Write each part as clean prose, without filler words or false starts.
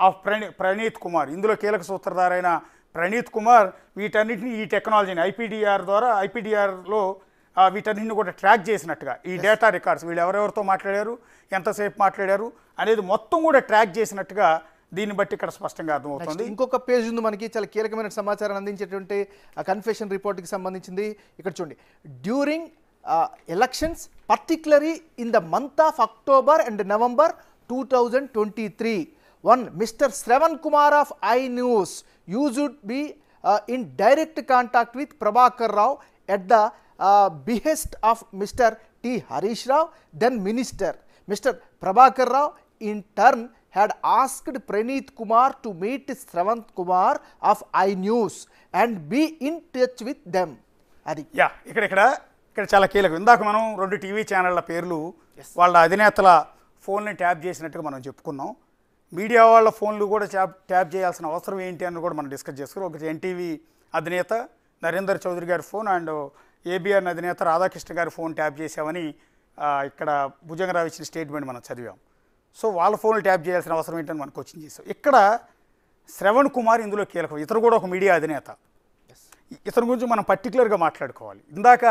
Of Praneeth Kumar, ఇందులో కీలక సూత్రధారైన ప్రణీత్ కుమార్ వీటన్నిటిని ఈ టెక్నాలజీని ఐపీడీఆర్లో వీటన్నిటిని కూడా ట్రాక్ చేసినట్టుగా ఈ డేటా రికార్డ్స్ వీళ్ళు ఎవరెవరితో మాట్లాడారు, ఎంతసేపు మాట్లాడారు అనేది మొత్తం కూడా ట్రాక్ చేసినట్టుగా దీన్ని బట్టి ఇక్కడ స్పష్టంగా అర్థమవుతుంది. ఇంకొక పేజ్ ఉంది మనకి, చాలా కీలకమైన సమాచారాన్ని అందించేటువంటి కన్ఫెషన్ రిపోర్ట్కి సంబంధించింది. ఇక్కడ చూడండి, during elections particularly in the month of October and November 2023, one Mr. Shravan Kumar of iNews used to be in direct contact with Prabhakar Rao at the behest of Mr. T. Harish Rao, then Minister. Mr. Prabhakar Rao in turn had asked Praneeth Kumar to meet Shravan Kumar of iNews and be in touch with them. అది ఇక్కడ చాలా కీలకం. ఇందాక మనం 2 TV ఛానళ్ళ పేర్లు వాళ్ళ అధినేతల ఫోన్ని tap చేసినట్టుగా మనం చెప్పుకున్నాం. మీడియా వాళ్ళ ఫోన్లు కూడా ట్యాప్ చేయాల్సిన అవసరం ఏంటి అని కూడా మనం డిస్కస్ చేసుకున్నాం. ఒకటి ఎన్టీవీ అధినేత నరేందర్ చౌదరి గారి ఫోన్ అండ్ ఏబిఎన్ అధినేత రాధాకృష్ణ గారి ఫోన్ ట్యాప్ చేసామని ఇక్కడ భుజంగరావు ఇచ్చిన స్టేట్మెంట్ మనం చదివాం. సో వాళ్ళ ఫోన్లు ట్యాప్ చేయాల్సిన అవసరం ఏంటని మనం క్వశ్చన్ చేసాం. ఇక్కడ శ్రవణ్ కుమార్ ఇందులో కీలకం. ఇతను కూడా ఒక మీడియా అధినేత. ఇతని గురించి మనం పర్టికులర్గా మాట్లాడుకోవాలి. ఇందాక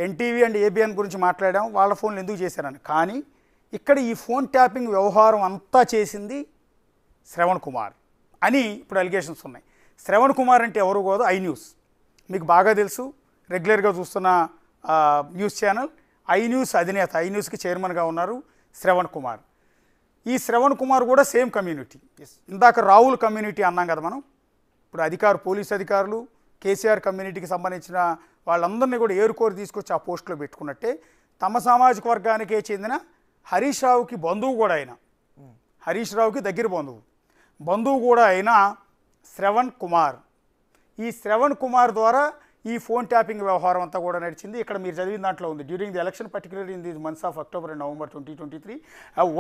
ఎన్టీవీ అండ్ ఏబిఎన్ గురించి మాట్లాడాం, వాళ్ళ ఫోన్లు ఎందుకు చేశారని. కానీ ఇక్కడ ఈ ఫోన్ ట్యాపింగ్ వ్యవహారం అంతా చేసింది శ్రవణ్ కుమార్ అని ఇప్పుడు అలిగేషన్స్ ఉన్నాయి. శ్రవణ్ కుమార్ అంటే ఎవరు కాదు, ఐన్యూస్ మీకు బాగా తెలుసు, రెగ్యులర్గా చూస్తున్న న్యూస్ ఛానల్ ఐన్యూస్ అధినేత, ఐన్యూస్కి చైర్మన్గా ఉన్నారు శ్రవణ్ కుమార్. ఈ శ్రవణ్ కుమార్ కూడా సేమ్ కమ్యూనిటీ. ఇందాక రావుల్ కమ్యూనిటీ అన్నాం కదా మనం. ఇప్పుడు పోలీస్ అధికారులు కేసీఆర్ కమ్యూనిటీకి సంబంధించిన వాళ్ళందరినీ కూడా ఏరుకోరి తీసుకొచ్చి ఆ పోస్టులో పెట్టుకున్నట్టే తమ సామాజిక వర్గానికే చెందిన హరీష్ రావుకి బంధువు కూడా అయిన, హరీష్ రావుకి దగ్గర బంధువు కూడా అయిన శ్రవణ్ కుమార్, ఈ శ్రవణ్ కుమార్ ద్వారా ఈ ఫోన్ ట్యాపింగ్ వ్యవహారం అంతా కూడా నడిచింది. ఇక్కడ మీరు చదివిన దాంట్లో ఉంది, during the election particularly in the months of October and November 2023,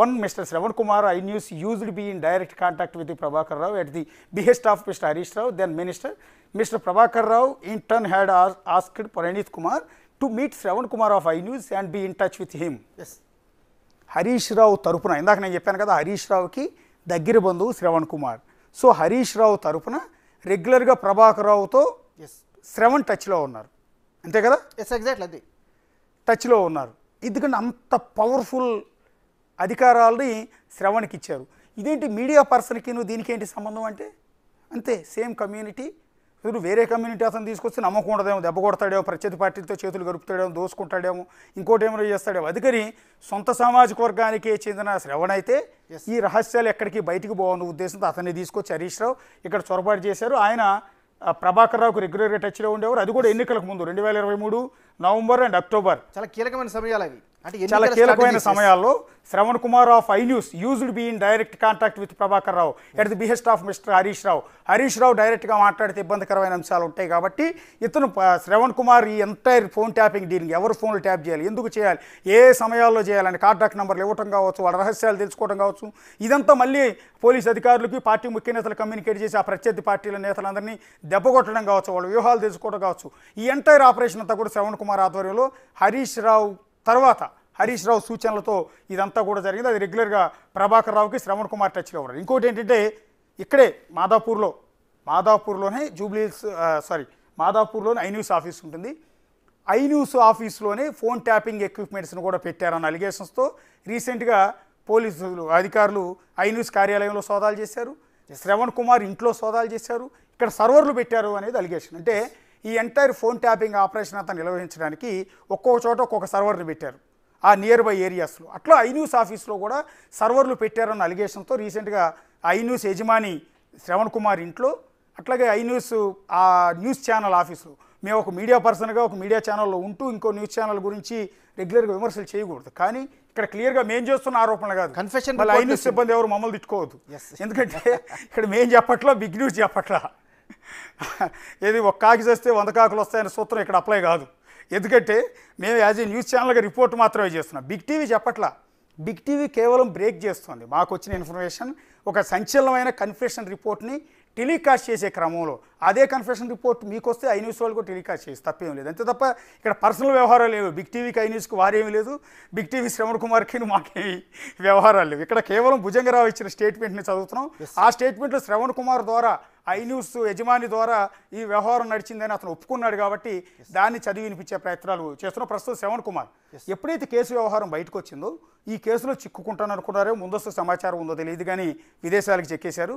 one Mr. Shravan Kumar iNews used to be in direct contact with the Prabhakar Rao at the behest of Mr. Harish Rao, then Minister. Mr. Prabhakar Rao in turn had asked Praneeth Kumar to meet Shravan Kumar of iNews and be in touch with him. Yes. Harish Rao తరపున, ఇందాక నేను చెప్పాను కదా హరీష్ రావుకి దగ్గర బంధువు Shravan Kumar. So Harish Rao తరపున రెగ్యులర్గా ప్రభాకర్ రావుతో శ్రవణ్ టచ్లో ఉన్నారు, అంతే కదా? ఎగ్జాక్ట్లీ అది టచ్లో ఉన్నారు. ఎందుకంటే అంత పవర్ఫుల్ అధికారాలని శ్రవణ్కి ఇచ్చారు. ఇదేంటి మీడియా పర్సన్కి దీనికి ఏంటి సంబంధం అంటే అంతే, సేమ్ కమ్యూనిటీ. ఇప్పుడు వేరే కమ్యూనిటీ అతను తీసుకొచ్చి నమ్మకం ఉండదేమో, దెబ్బ కొడతాడేమో, ప్రత్యర్థి పార్టీలతో చేతులు గరుపుతాడేమో, దోసుకుంటాడేమో, ఇంకోటి ఏమైనా చేస్తాడేమో. అందుకని సొంత సామాజిక వర్గానికి చెందిన శ్రవణ్ అయితే ఈ రహస్యాలు ఎక్కడికి బయటికి పోవాలన్న ఉద్దేశంతో అతన్ని తీసుకొచ్చి హరీష్ రావు ఇక్కడ చొరబాటు చేశారు. ఆయన ప్రభాకర్ రావుకు రెగ్యులర్గా టచ్లో ఉండేవారు. అది కూడా ఎన్నికలకు ముందు 2023 నవంబర్ అండ్ అక్టోబర్ చాలా కీలకమైన సమయాలు అవి. చాలా కీలకమైన సమయాల్లో Shravan Kumar of iNews used be in direct contact with Prabhakar Rao at the behest of mister Harish Rao. Harish Rao డైరెక్ట్గా మాట్లాడితే ఇబ్బందికరమైన అంశాలు ఉంటాయి కాబట్టి ఇతను శ్రవణ్ కుమార్ ఈ ఎంటైర్ ఫోన్ ట్యాపింగ్ డీలింగ్, ఎవరు ఫోన్లు ట్యాప్ చేయాలి, ఎందుకు చేయాలి, ఏ సమయాల్లో చేయాలని కాంటాక్ట్ నెంబర్లు ఇవ్వటం కావచ్చు, వాళ్ళ రహస్యాలు తెలుసుకోవడం కావచ్చు, ఇదంతా మళ్ళీ పోలీస్ అధికారులకి పార్టీ ముఖ్య నేతలు కమ్యూనికేట్ చేసి ఆ ప్రత్యర్థి పార్టీల నేతలందరినీ దెబ్బకొట్టడం కావచ్చు, వాళ్ళ వ్యూహాలు తెలుసుకోవడం కావచ్చు. ఈ ఎంటైర్ ఆపరేషన్ అంతా కూడా శ్రవణ్ కుమార్ ఆధ్వర్యంలో హరీష్ రావు తర్వాత హరీష్ రావు సూచనలతో ఇదంతా కూడా జరిగింది. అది రెగ్యులర్గా ప్రభాకర్ రావుకి శ్రవణ్ కుమార్ టచ్లో ఉన్నారు. ఇంకోటి ఏంటంటే ఇక్కడే మాదాపూర్లోనే మాదాపూర్లోనే ఐన్యూస్ ఆఫీస్ ఉంటుంది. ఐన్యూస్ ఆఫీస్లోనే ఫోన్ ట్యాపింగ్ ఎక్విప్మెంట్స్ను కూడా పెట్టారన్న అలిగేషన్స్తో రీసెంట్గా పోలీసులు అధికారులు ఐన్యూస్ కార్యాలయంలో సోదాలు చేశారు, శ్రవణ్ కుమార్ ఇంట్లో సోదాలు చేశారు, ఇక్కడ సర్వర్లు పెట్టారు అనేది అలిగేషన్. అంటే ఈ ఎంటైర్ ఫోన్ ట్యాపింగ్ ఆపరేషన్ అంతా నిర్వహించడానికి ఒక్కొక్క చోట ఒక్కొక్క సర్వర్ని పెట్టారు ఆ నియర్ బై ఏరియాస్లో. అట్లా ఐన్యూస్ ఆఫీస్లో కూడా సర్వర్లు పెట్టారన్న అలిగేషన్తో రీసెంట్గా ఐన్యూస్ యజమాని శ్రవణ్ కుమార్ ఇంట్లో, అట్లాగే ఐన్యూస్ ఆ న్యూస్ ఛానల్ ఆఫీసులో, మేము ఒక మీడియా పర్సన్గా ఒక మీడియా ఛానల్లో ఉంటూ ఇంకో న్యూస్ ఛానల్ గురించి రెగ్యులర్గా విమర్శలు చేయకూడదు. కానీ ఇక్కడ క్లియర్గా మేము చేస్తున్న ఆరోపణలు కాదు, కన్ఫెషన్. మళ్ళీ ఐన్యూస్ సిబ్బంది ఎవరు మమ్మల్ని తిట్టుకోవద్దు, ఎందుకంటే ఇక్కడ మేము చెప్పట్లా, బిగ్ న్యూస్ చెప్పట్లా. ఏది ఒక కాకి చేస్తే 100 కాకులు వస్తాయనే సూత్రం ఇక్కడ అప్లై కాదు. ఎందుకంటే మేము యాజ్ ఏ న్యూస్ ఛానల్గా రిపోర్ట్ మాత్రమే చేస్తున్నాం, బిగ్ టీవీ చెప్పట్లా. బిగ్ టీవీ కేవలం బ్రేక్ చేస్తుంది. మాకు వచ్చిన ఇన్ఫర్మేషన్ ఒక సంచలనమైన కన్ఫెషన్ రిపోర్ట్ని టెలికాస్ట్ చేసే క్రమంలో అదే కన్ఫెషన్ రిపోర్ట్ మీకు వస్తే ఐ న్యూస్ వాళ్ళు కూడా టెలికాస్ట్ చేసి తప్పేం లేదు. అంతే తప్ప ఇక్కడ పర్సనల్ వ్యవహారాలు లేవు. బిగ్ టీవీకి ఐ న్యూస్కి వారేమీ లేదు, బిగ్ టీవీ శ్రవణ్ కుమార్కి మాకేమి వ్యవహారాలు లేవు. ఇక్కడ కేవలం భుజంగరావు ఇచ్చిన స్టేట్మెంట్ని చదువుతున్నాం. ఆ స్టేట్మెంట్లో శ్రవణ్ కుమార్ ద్వారా ఐ న్యూస్ యజమాని ద్వారా ఈ వ్యవహారం నడిచిందని అతను ఒప్పుకున్నాడు కాబట్టి దాన్ని చదివి వినిపించే ప్రయత్నాలు చేస్తున్నాం. ప్రస్తుతం శ్రవణ్ కుమార్ ఎప్పుడైతే కేసు వ్యవహారం బయటకు వచ్చిందో ఈ కేసులో చిక్కుకుంటాననుకున్నారో ముందస్తు సమాచారం ఉందో తెలియదు కానీ విదేశాలకు చెక్కేశారు.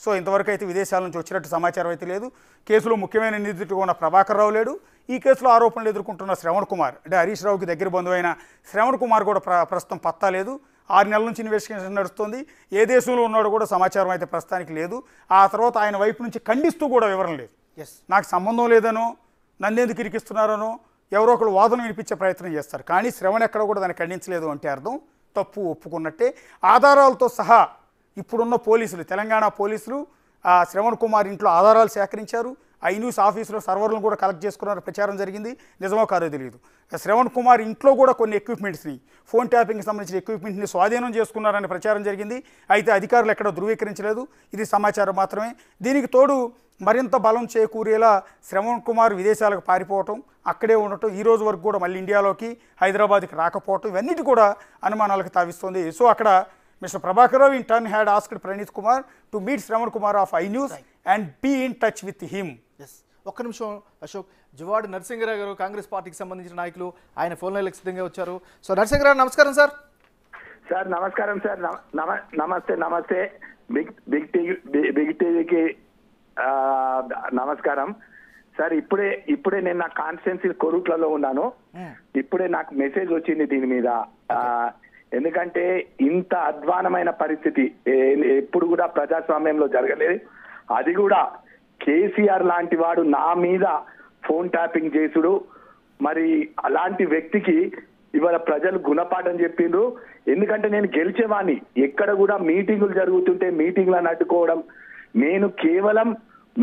సో ఇంతవరకు అయితే విదేశాల నుంచి వచ్చినట్టు సమాచారం అయితే లేదు. కేసులో ముఖ్యమైన నిందితుడిగా ఉన్న ప్రభాకర్ రావు లేడు. ఈ కేసులో ఆరోపణలు ఎదుర్కొంటున్న శ్రవణ్ కుమార్ అంటే హరీష్ రావుకి దగ్గర బంధువైన శ్రవణ్ కుమార్ కూడా ప్రస్తుతం పత్తా లేదు. 6 నెలల నుంచి ఇన్వెస్టిగేషన్ నడుస్తుంది. ఏ దేశంలో ఉన్నాడో కూడా సమాచారం అయితే ప్రస్తుతానికి లేదు. ఆ తర్వాత ఆయన వైపు నుంచి ఖండిస్తూ కూడా వివరం లేదు. నాకు సంబంధం లేదనో నన్నెందుకు ఇరికిస్తున్నారనో ఎవరో ఒకరు వాదన వినిపించే ప్రయత్నం చేస్తారు. కానీ శ్రవణ్ ఎక్కడ కూడా దాన్ని ఖండించలేదు అంటే అర్థం తప్పు ఒప్పుకున్నట్టే. ఆధారాలతో సహా ఇప్పుడున్న పోలీసులు తెలంగాణ పోలీసులు శ్రవణ్ కుమార్ ఇంట్లో ఆధారాలు సేకరించారు. ఐ న్యూస్ ఆఫీసులో సర్వర్లను కూడా కలెక్ట్ చేసుకున్నారు. ప్రచారం జరిగింది, నిజమో కాదో తెలియదు. శ్రవణ్ కుమార్ ఇంట్లో కూడా కొన్ని ఎక్విప్మెంట్స్ని ఫోన్ ట్యాపింగ్కి సంబంధించిన ఎక్విప్మెంట్ని స్వాధీనం చేసుకున్నారని ప్రచారం జరిగింది. అయితే అధికారులు ఎక్కడో ధృవీకరించలేదు. ఇది సమాచారం మాత్రమే. దీనికి తోడు మరింత బలం చేకూరేలా శ్రవణ్ కుమార్ విదేశాలకు పారిపోవటం, అక్కడే ఉండటం, ఈ రోజు వరకు కూడా మళ్ళీ ఇండియాలోకి హైదరాబాద్కి రాకపోవటం ఇవన్నిటి కూడా అనుమానాలకు తావిస్తుంది. సో అక్కడ Mr. Prabhakar Rao in turn had asked Praneeth Kumar to meet Shravan Kumar of iNews and be in touch with him. ఒక్క నిమిషం అశోక్, జువాడు నరసింహరావు గారు కాంగ్రెస్ పార్టీకి సంబంధించిన నాయకులు ఆయన ఫోన్ లైన్లకు సిద్ధంగా వచ్చారు. సో నరసింహరావు నమస్కారం సార్. సార్ నమస్కారం సార్. నమస్తే నమస్తే బిగ్ టీవీకి నమస్కారం సార్. ఇప్పుడే నేను నా కాన్స్టిట్యున్సీ కొరుట్లలో ఉన్నాను. ఇప్పుడే నాకు మెసేజ్ వచ్చింది దీని మీద. ఎందుకంటే ఇంత అధ్వానమైన పరిస్థితి ఎప్పుడు కూడా ప్రజాస్వామ్యంలో జరగలేదు. అది కూడా కేసీఆర్ లాంటి వాడు నా మీద ఫోన్ ట్యాపింగ్ చేసుడు, మరి అలాంటి వ్యక్తికి ఇవాళ ప్రజలు గుణపాఠం చెప్పిండ్రు. ఎందుకంటే నేను గెలిచేవాడిని, ఎక్కడ కూడా మీటింగులు జరుగుతుంటే మీటింగ్లను అడ్డుకోవడం. నేను కేవలం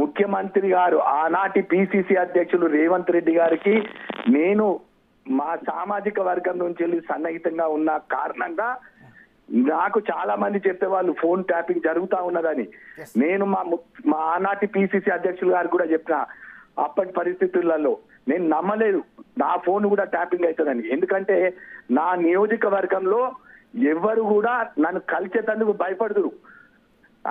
ముఖ్యమంత్రి గారు ఆనాటి పిసిసి అధ్యక్షులు రేవంత్ రెడ్డి గారికి నేను మా సామాజిక వర్గం నుంచి వెళ్ళి సన్నిహితంగా ఉన్న కారణంగా నాకు చాలా మంది చెప్పేవాళ్ళు ఫోన్ ట్యాపింగ్ జరుగుతా ఉన్నదని. నేను మా ఆనాటి పిసిసి అధ్యక్షులు గారు కూడా చెప్పిన అప్పటి పరిస్థితులలో నేను నమ్మలేదు నా ఫోన్ కూడా ట్యాపింగ్ అవుతుందని. ఎందుకంటే నా నియోజకవర్గంలో ఎవరు కూడా నన్ను కలిసేటందుకు భయపడుతురు.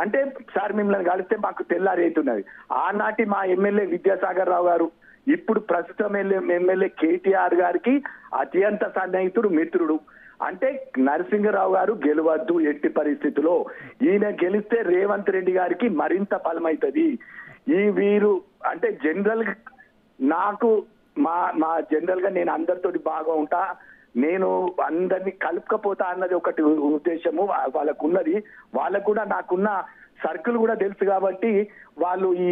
అంటే సార్ మిమ్మల్ని కలిస్తే మాకు తెల్లారేతున్నది. ఆనాటి మా ఎమ్మెల్యే విద్యాసాగర్ రావు గారు, ఇప్పుడు ప్రస్తుతం ఎమ్మెల్యే కేటీఆర్ గారికి అత్యంత సన్నిహితుడు, మిత్రుడు. అంటే నరసింహరావు గారు గెలవద్దు ఎట్టి పరిస్థితుల్లో. ఈయన గెలిస్తే రేవంత్ రెడ్డి గారికి మరింత బలమవుతుంది. వీరు అంటే జనరల్ నాకు మా జనరల్ గా నేను అందరితోటి బాగా ఉంటా, నేను అందరినీ కలుపుకపోతా అన్నది ఒకటి ఉద్దేశము వాళ్ళకు ఉన్నది. వాళ్ళకు కూడా నాకున్న సర్కిల్ కూడా తెలుసు కాబట్టి వాళ్ళు ఈ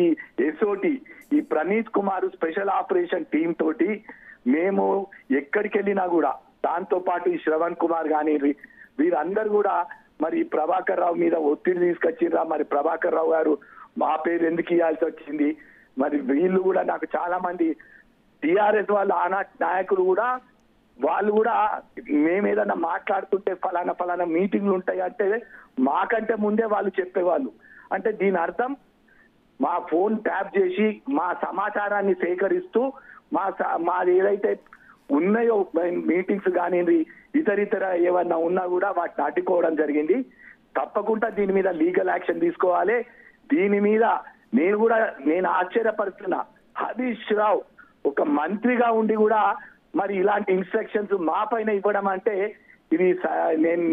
ఎస్ఓటి ఈ Praneeth Kumar special operation team తోటి మేము ఎక్కడికి వెళ్ళినా కూడా, దాంతో పాటు ఈ శ్రవణ్ కుమార్ కానీ వీరందరూ కూడా మరి ప్రభాకర్ రావు మీద ఒత్తిడి తీసుకొచ్చిర్రా, మరి ప్రభాకర్ రావు గారు మా పేరు ఎందుకు ఇవ్వాల్సి వచ్చింది, మరి వీళ్ళు కూడా నాకు చాలా మంది టిఆర్ఎస్ వాళ్ళు ఆనాటి నాయకులు కూడా వాళ్ళు కూడా మేము ఏదన్నా మాట్లాడుతుంటే ఫలానా మీటింగ్లు ఉంటాయి అంటే మాకంటే ముందే వాళ్ళు చెప్పేవాళ్ళు. అంటే దీని అర్థం మా ఫోన్ ట్యాప్ చేసి మా సమాచారాన్ని సేకరిస్తూ మాది ఏదైతే ఉన్నాయో మీటింగ్స్ కానీ ఇతర ఏమన్నా ఉన్నా కూడా వాటిని అడ్డుకోవడం జరిగింది. తప్పకుండా దీని మీద లీగల్ యాక్షన్ తీసుకోవాలి. దీని మీద నేను ఆశ్చర్యపడుతున్నా, హరీష్ రావు ఒక మంత్రిగా ఉండి కూడా మరి ఇలాంటి ఇన్స్ట్రక్షన్స్ మా పైన ఇవ్వడం అంటే ఇది నేను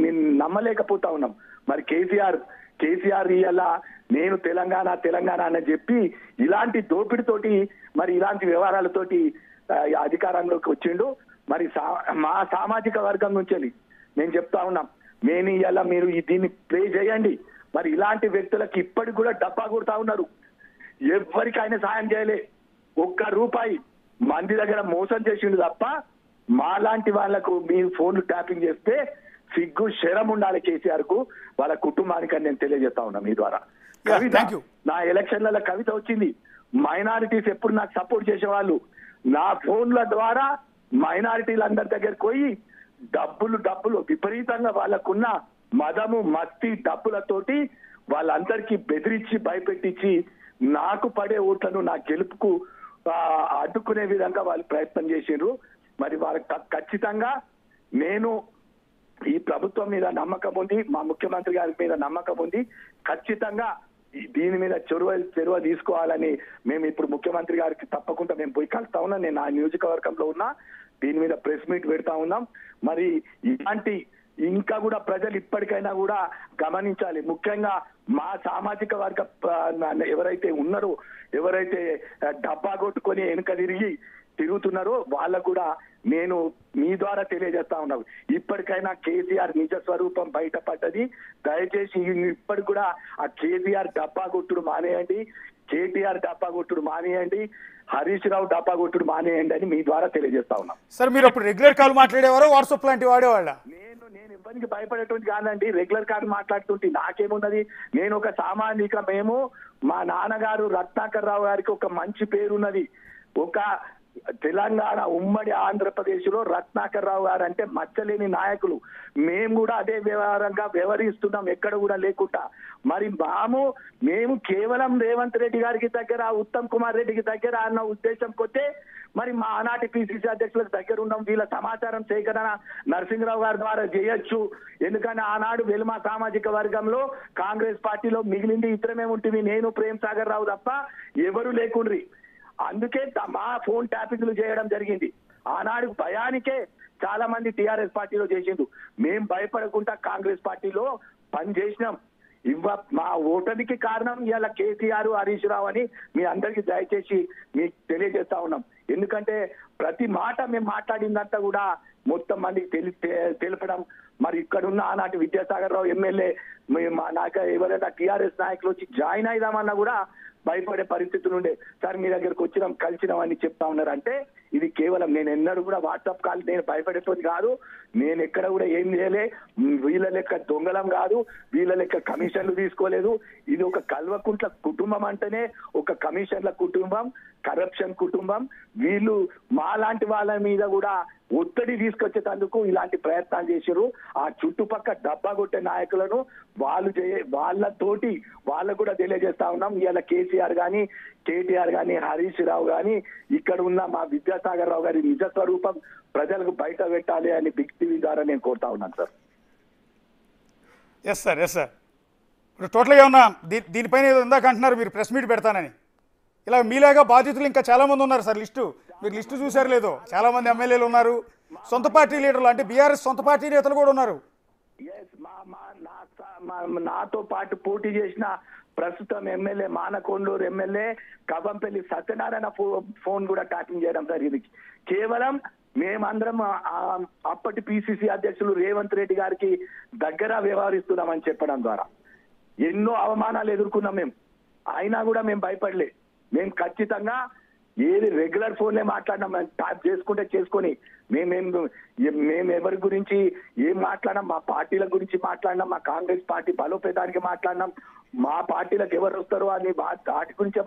నమ్మలేకపోతా ఉన్నాం. మరి కేసీఆర్ ఇలా నేను తెలంగాణ అని చెప్పి ఇలాంటి దోపిడితోటి మరి ఇలాంటి వ్యవహారాలతోటి అధికారంలోకి వచ్చిండు. మరి మా సామాజిక వర్గం నుంచి నేను చెప్తా ఉన్నాం, నేను ఇలా మీరు దీన్ని ప్లే చేయండి. మరి ఇలాంటి వ్యక్తులకి ఇప్పటికి కూడా డబ్బా కొడతా ఉన్నారు. ఎవరికైనా సాయం చేయలే, ₹1 మంది దగ్గర మోసం చేసిండు తప్ప మాలాంటి వాళ్లకు మీరు ఫోన్లు ట్యాపింగ్ చేస్తే సిగ్గు శరం ఉండాలి కేసీఆర్ కు, వాళ్ళ కుటుంబానికి నేను తెలియజేస్తా ఉన్నా మీ ద్వారా. కవిత, నా ఎలక్షన్లలో కవిత వచ్చింది. మైనారిటీస్ ఎప్పుడు నాకు సపోర్ట్ చేసేవాళ్ళు, నా ఫోన్ల ద్వారా మైనారిటీలందరి దగ్గరికి పోయి డబ్బులు విపరీతంగా వాళ్ళకున్న మదము మస్తి డబ్బులతోటి వాళ్ళందరికీ బెదిరించి భయపెట్టించి నాకు పడే ఓట్లను నా గెలుపుకు అడ్డుకునే విధంగా వాళ్ళు ప్రయత్నం చేసిండ్రు. మరి వాళ్ళకి ఖచ్చితంగా నేను ఈ ప్రభుత్వం మీద నమ్మకం ఉంది, మా ముఖ్యమంత్రి గారి మీద నమ్మకం ఉంది. ఖచ్చితంగా దీని మీద చొరవ తీసుకోవాలని మేము ఇప్పుడు ముఖ్యమంత్రి గారికి తప్పకుండా మేము పోయి కలుస్తా ఉన్నాం. నేను ఆ నియోజకవర్గంలో ఉన్నా, దీని మీద ప్రెస్ మీట్ పెడతా ఉన్నాం. మరి ఇలాంటి ఇంకా కూడా ప్రజలు ఇప్పటికైనా కూడా గమనించాలి. ముఖ్యంగా మా సామాజిక వర్గ ఎవరైతే ఉన్నారో, ఎవరైతే డబ్బా కొట్టుకొని వెనుక తిరుగుతున్నారో వాళ్ళకు కూడా నేను మీ ద్వారా తెలియజేస్తా ఉన్నాను. ఇప్పటికైనా కేసీఆర్ నిజ స్వరూపం బయటపడ్డది. దయచేసి ఇప్పటికి కూడా ఆ కేసీఆర్ డబ్బా కొట్టుడు మానేయండి, కేటీఆర్ డబ్బా కొట్టుడు మానేయండి, హరీష్ రావు డబ్బా కొట్టుడు మానేయండి అని మీ ద్వారా తెలియజేస్తా ఉన్నాం. సార్ మీరు అప్పుడు రెగ్యులర్ కాల్ మాట్లాడేవారు, వాట్సాప్ లాంటి వాడేవాళ్ళ? నేను ఇబ్బందికి భయపడేటువంటి కాదండి. రెగ్యులర్ కాల్ మాట్లాడుతుంటే నాకేమున్నది? నేను ఒక సామాజిక, మేము మా నాన్నగారు రత్నాకర్ రావు గారికి ఒక మంచి పేరున్నది. ఒక తెలంగాణ ఉమ్మడి ఆంధ్రప్రదేశ్ లో రత్నాకర్ రావు గారు అంటే మచ్చలేని నాయకులు. మేము కూడా అదే వ్యవహారంగా వ్యవహరిస్తున్నాం, ఎక్కడ కూడా లేకుండా. మరి మేము కేవలం రేవంత్ రెడ్డి గారికి దగ్గర, ఉత్తమ్ కుమార్ రెడ్డికి దగ్గర అన్న ఉద్దేశం కొట్టే మరి మా ఆనాటి పిసిసి అధ్యక్షులకు దగ్గర ఉన్నాం. వీళ్ళ సమాచారం సేకరణ నరసింహరావు గారి ద్వారా చేయొచ్చు. ఎందుకంటే ఆనాడు వెలుమ సామాజిక వర్గంలో కాంగ్రెస్ పార్టీలో మిగిలింది ఇద్దరమే ఉంటుంది, నేను ప్రేమ్ సాగర్ రావు తప్ప ఎవరు లేకుండ్రి. అందుకే మా ఫోన్ ట్యాపింగ్లు చేయడం జరిగింది. ఆనాడు భయానికే చాలా మంది టిఆర్ఎస్ పార్టీలో చేసిండు. మేం భయపడకుండా కాంగ్రెస్ పార్టీలో పనిచేసినాం. మా ఓటమికి కారణం ఇవాళ కేసీఆర్, హరీష్ రావు అని మీ అందరికీ దయచేసి మీకు తెలియజేస్తా ఉన్నాం. ఎందుకంటే ప్రతి మాట మేము మాట్లాడిందంతా కూడా మొత్తం మందికి తెలపడం. మరి ఇక్కడున్న ఆనాటి విద్యాసాగర్ రావు ఎమ్మెల్యే నాకు ఎవరైనా టిఆర్ఎస్ నాయకులు వచ్చి జాయిన్ అయిదామన్నా కూడా భయపడే పరిస్థితులు ఉండే. సార్ మీ దగ్గరకు వచ్చినాం, కలిసినాం అని చెప్తా ఉన్నారు. అంటే ఇది కేవలం నేను ఎన్నడూ కూడా వాట్సాప్ కాల్ నేను భయపడేటోది కాదు. నేను ఎక్కడ కూడా ఏం చేయలే. వీళ్ళ లెక్క దొంగలం కాదు, వీళ్ళ లెక్క కమిషన్లు తీసుకోలేదు. ఇది ఒక కల్వకుంట్ల కుటుంబం అంటేనే ఒక కమిషన్ల కుటుంబం, కరప్షన్ కుటుంబం. వీళ్ళు మాలాంటి వాళ్ళ మీద కూడా ఒత్తిడి తీసుకొచ్చేటందుకు ఇలాంటి ప్రయత్నాలు చేశారు. ఆ చుట్టుపక్కల డబ్బా కొట్టే నాయకులను వాళ్ళతోటి వాళ్ళకు కూడా తెలియజేస్తా ఉన్నాం. ఇవాళ కేసీఆర్ గాని, కేటీఆర్ గాని, హరీష్ రావు గాని, ఇక్కడ ఉన్న మా విద్యాసాగర్ రావు గారి నిజ స్వరూపం ప్రజలకు బయట పెట్టాలి అని బిగ్ టీవీ ద్వారా నేను కోరుతా ఉన్నాను sir. Yes sir, yes sir. ఇప్పుడు టోటల్గా ఏమన్నా దీనిపైన ఏదో ఇందాక అంటున్నారు మీరు ప్రెస్ మీట్ పెడతానని. ఇలా మీలాగా బాధితులు ఇంకా చాలామంది ఉన్నారు సార్. మీరు లిస్టు చూసారు లేదో, చాలామంది ఎమ్మెల్యేలు ఉన్నారు, సొంత పార్టీ లీడర్లు అంటే బీఆర్ఎస్ సొంత పార్టీ నేతలు కూడా ఉన్నారు. నాతో పాటు పోటీ చేసిన ప్రస్తుతం MLA Manakondur MLA Kavampalli Satyanarayana phone కూడా ట్యాపింగ్ చేయడం జరిగింది. కేవలం మేమందరం అప్పటి పిసిసి అధ్యక్షులు రేవంత్ రెడ్డి గారికి దగ్గర వ్యవహరిస్తున్నామని చెప్పడం ద్వారా ఎన్నో అవమానాలు ఎదుర్కొన్నాం మేము. అయినా కూడా మేము భయపడలే. మేము ఖచ్చితంగా ఏది రెగ్యులర్ ఫోన్లే మాట్లాడినాం, ట్యాప్ చేసుకుంటే చేసుకొని మేము ఎవరి గురించి ఏం మాట్లాడినాం, మా పార్టీల గురించి మాట్లాడినాం, మా కాంగ్రెస్ పార్టీ బలోపేతానికి మాట్లాడినాం, మా పార్టీలకు ఎవరు వస్తారో అని వాటి గురించే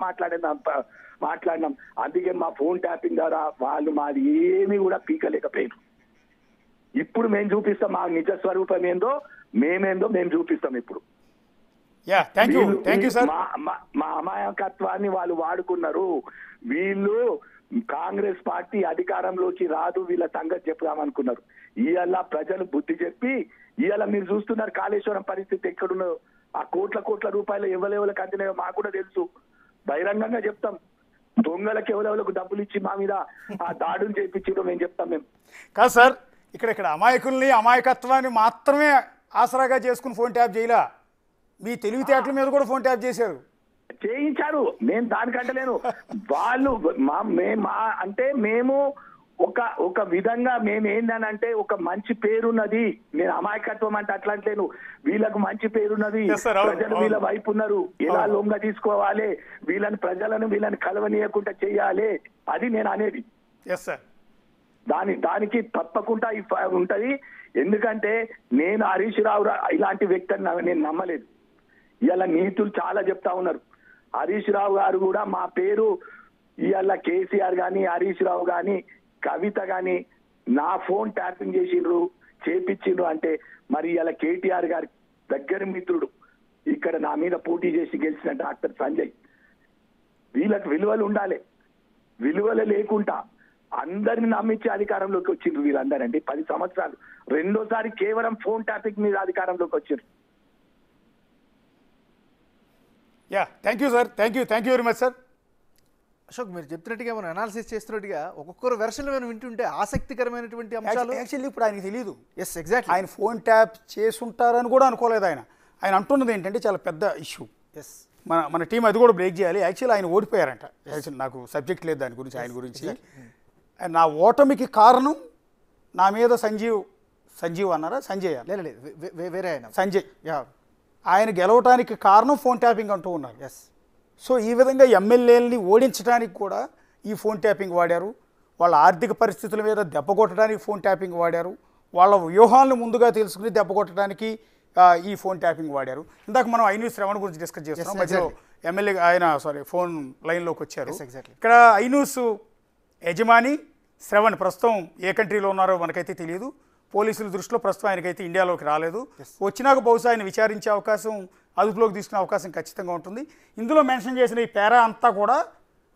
మాట్లాడినాం. అందుకే మా ఫోన్ ట్యాపింగ్ ద్వారా వాళ్ళు మాది ఏమీ కూడా పీకలేకపోయారు. ఇప్పుడు మేము చూపిస్తాం మా నిజ స్వరూపం ఏందో, మేము చూపిస్తాం ఇప్పుడు. మా అమాయకత్వాన్ని వాళ్ళు వాడుకున్నారు. వీళ్ళు కాంగ్రెస్ పార్టీ అధికారంలోకి రాదు, వీళ్ళ సంగతి చెప్దామనుకున్నారు. ఇవాళ ప్రజలు బుద్ధి చెప్పి ఇవాళ మీరు చూస్తున్నారు కాళేశ్వరం పరిస్థితి ఎక్కడున్నదో. ఆ కోట్ల రూపాయలు ఎవరెవరికి అందినాయో మాకు కూడా తెలుసు. బహిరంగంగా చెప్తాం. దొంగలకు ఎవరెవరికి డబ్బులు ఇచ్చి మా మీద ఆ దాడులు చేయించడం మేము చెప్తాం. మేము కాదు సార్, ఇక్కడ అమాయకుల్ని, అమాయకత్వాన్ని మాత్రమే ఆసరాగా చేసుకుని ఫోన్ ట్యాప్ చేయలా, మీ తెలివితేటల మీద కూడా ఫోన్ ట్యాప్ చేయించారు. నేను దానికంటలేను. వాళ్ళు అంటే మేము ఒక విధంగా మేము ఏందనంటే ఒక మంచి పేరున్నది. నేను అమాయకత్వం అంటే అట్లాంటిలేను. వీళ్ళకు మంచి పేరున్నది, ప్రజలు వీళ్ళ వైపు ఉన్నారు. ఎలా లొంగ తీసుకోవాలి, వీళ్ళని కలవనీయకుండా చెయ్యాలి, అది నేను అనేది. దానికి తప్పకుండా ఉంటది. ఎందుకంటే నేను హరీష్ రావు ఇలాంటి వ్యక్తిని నేను నమ్మలేదు. ఇవాళ నీతులు చాలా చెప్తా ఉన్నారు. హరీష్ రావు గారు కూడా మా పేరు ఇవాళ కేసీఆర్ గాని, హరీష్ రావు గాని, కవిత గాని నా ఫోన్ ట్యాపింగ్ చేపించిండ్రు అంటే మరి ఇవాళ కేటీఆర్ గారి దగ్గర మిత్రుడు, ఇక్కడ నా మీద పోటీ చేసి గెలిచిన డాక్టర్ సంజయ్, వీళ్ళకి విలువలు ఉండాలి. విలువలు లేకుండా అందరిని నమ్మించి అధికారంలోకి వచ్చిండ్రు వీళ్ళందరండి. 10 సంవత్సరాలు రెండోసారి కేవలం ఫోన్ ట్యాపింగ్ మీద అధికారంలోకి వచ్చిండ్రు. Yeah, thank you sir, thank you very much sir. Ashok, మీరు చెప్తున్నట్టుగా మనం అనాలిసిస్ చేస్తున్నట్టుగా ఒక్కొక్కరు వెర్షన్లు మనం వింటుంటే ఆసక్తికరమైనటువంటి అంశాలు. యాక్చువల్లీ ఇప్పుడు ఆయనకి తెలియదు. Yes, exactly. ఆయన ఫోన్ ట్యాప్ చేసుంటారని కూడా అనుకోలేదు ఆయన. ఆయన అంటున్నది ఏంటంటే చాలా పెద్ద ఇష్యూ. ఎస్, మన టీం అది కూడా బ్రేక్ చేయాలి. యాక్చువల్లీ ఆయన ఓడిపోయారంట. యాక్చువల్లీ నాకు సబ్జెక్ట్ లేదు దాని గురించి, ఆయన గురించి. నా ఓటమికి కారణం నా మీద సంజీవ్ అన్నారా, సంజయ్ లేదు, వేరే ఆయన సంజయ్, యా, ఆయన గెలవటానికి కారణం ఫోన్ ట్యాపింగ్ అంటూ ఉన్నారు. ఎస్. సో ఈ విధంగా ఎమ్మెల్యేలని ఓడించడానికి కూడా ఈ ఫోన్ ట్యాపింగ్ వాడారు. వాళ్ళ ఆర్థిక పరిస్థితుల మీద దెబ్బ కొట్టడానికి ఫోన్ ట్యాపింగ్ వాడారు. వాళ్ళ వ్యూహాలను ముందుగా తెలుసుకుని దెబ్బ కొట్టడానికి ఈ ఫోన్ ట్యాపింగ్ వాడారు. ఇందాక మనం ఐన్యూస్ శ్రవణ్ గురించి డిస్కస్ చేస్తున్నాం. మధ్యలో ఎమ్మెల్యే ఫోన్ లైన్లోకి వచ్చారు. ఇక్కడ ఐన్యూస్ యజమాని శ్రవణ్ ప్రస్తుతం ఏ కంట్రీలో ఉన్నారో మనకైతే తెలియదు. పోలీసుల దృష్టిలో ప్రస్తుతం ఆయనకైతే ఇండియాలోకి రాలేదు. వచ్చినాక బహుశా ఆయన విచారించే అవకాశం, అదుపులోకి తీసుకునే అవకాశం ఖచ్చితంగా ఉంటుంది. ఇందులో మెన్షన్ చేసిన ఈ పేరా అంతా కూడా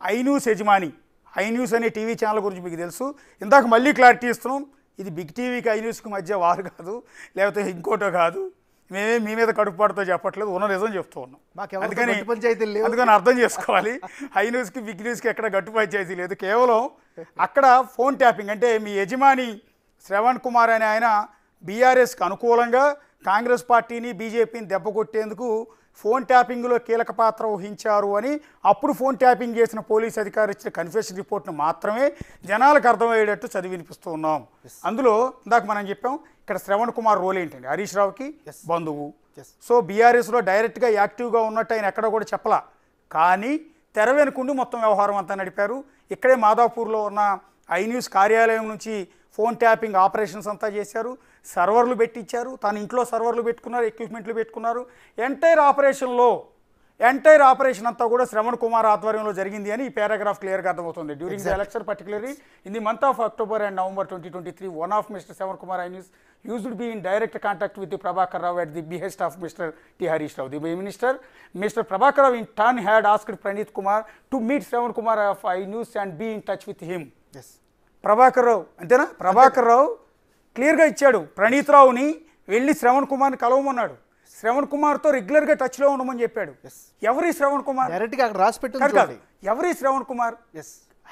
ఐన్యూస్ యజమాని. ఐన్యూస్ అనే టీవీ ఛానల్ గురించి మీకు తెలుసు. ఇందాక మళ్ళీ క్లారిటీ ఇస్తున్నాం, ఇది బిగ్ టీవీకి ఐన్యూస్కి మధ్య వారు కాదు, లేకపోతే ఇంకోటో కాదు. మేమే మీ మీద కడుపుపాటుతో చెప్పట్లేదు, ఉన్న నిజం చెప్తూ ఉన్నాం. అందుకని అర్థం చేసుకోవాలి. ఐన్యూస్కి బిగ్ న్యూస్కి ఎక్కడ గట్టు పంచాయతీ లేదు. కేవలం అక్కడ ఫోన్ ట్యాపింగ్ అంటే మీ యజమాని శ్రవణ్ కుమార్ అనే ఆయన బీఆర్ఎస్కి అనుకూలంగా కాంగ్రెస్ పార్టీని బీజేపీని దెబ్బ కొట్టేందుకు ఫోన్ ట్యాపింగ్లో కీలక పాత్ర వహించారు అని అప్పుడు ఫోన్ ట్యాపింగ్ చేసిన పోలీస్ అధికారి ఇచ్చిన కన్ఫెషన్ రిపోర్ట్ను మాత్రమే జనాలకు అర్థమయ్యేటట్టు చదివి వినిపిస్తూ ఉన్నాం. అందులో ఇందాక మనం చెప్పాం, ఇక్కడ శ్రవణ్ కుమార్ రోల్ ఏంటండి, హరీష్ రావుకి బంధువు. సో బీఆర్ఎస్లో డైరెక్ట్గా యాక్టివ్గా ఉన్నట్టు ఆయన ఎక్కడ కూడా చెప్పలా. కానీ తెర వెనుకుండి మొత్తం వ్యవహారం అంతా నడిపారు. ఇక్కడే మాదాపూర్లో ఉన్న ఐన్యూస్ కార్యాలయం నుంచి ఫోన్ ట్యాపింగ్ ఆపరేషన్స్ అంతా చేశారు. సర్వర్లు పెట్టించారు, తన ఇంట్లో సర్వర్లు పెట్టుకున్నారు, ఎక్విప్మెంట్లు పెట్టుకున్నారు. ఎంటైర్ ఆపరేషన్ అంతా కూడా శ్రవణ్ కుమార్ ఆధ్వర్యంలో జరిగింది అని ఈ పారాగ్రాఫ్ క్లియర్గా అర్థమవుతుంది. During the election particularly in the month of October and November 2023, one of Mr. Shravan Kumar Ainus used to be in direct contact with the Prabhakar Rao at the behest of Mr. T. Harish Rao. The minister, Mr. Prabhakar Rao in turn had asked Praneeth Kumar to meet Shravan Kumar of Ainus and be in touch with him. Yes. Prabhakar Rao అంతేనా? ప్రభాకర్ రావు క్లియర్గా ఇచ్చాడు, ప్రణీత్ రావుని వెళ్ళి శ్రవణ్ కుమార్ని కలవమన్నాడు. శ్రవణ్ కుమార్తో రెగ్యులర్గా టచ్లో ఉండమని చెప్పాడు. ఎవరి శ్రవణ్ కుమార్? డైరెక్ట్గా అక్కడ రాసి పెట్టాడు. ఎవరి శ్రవణ్ కుమార్?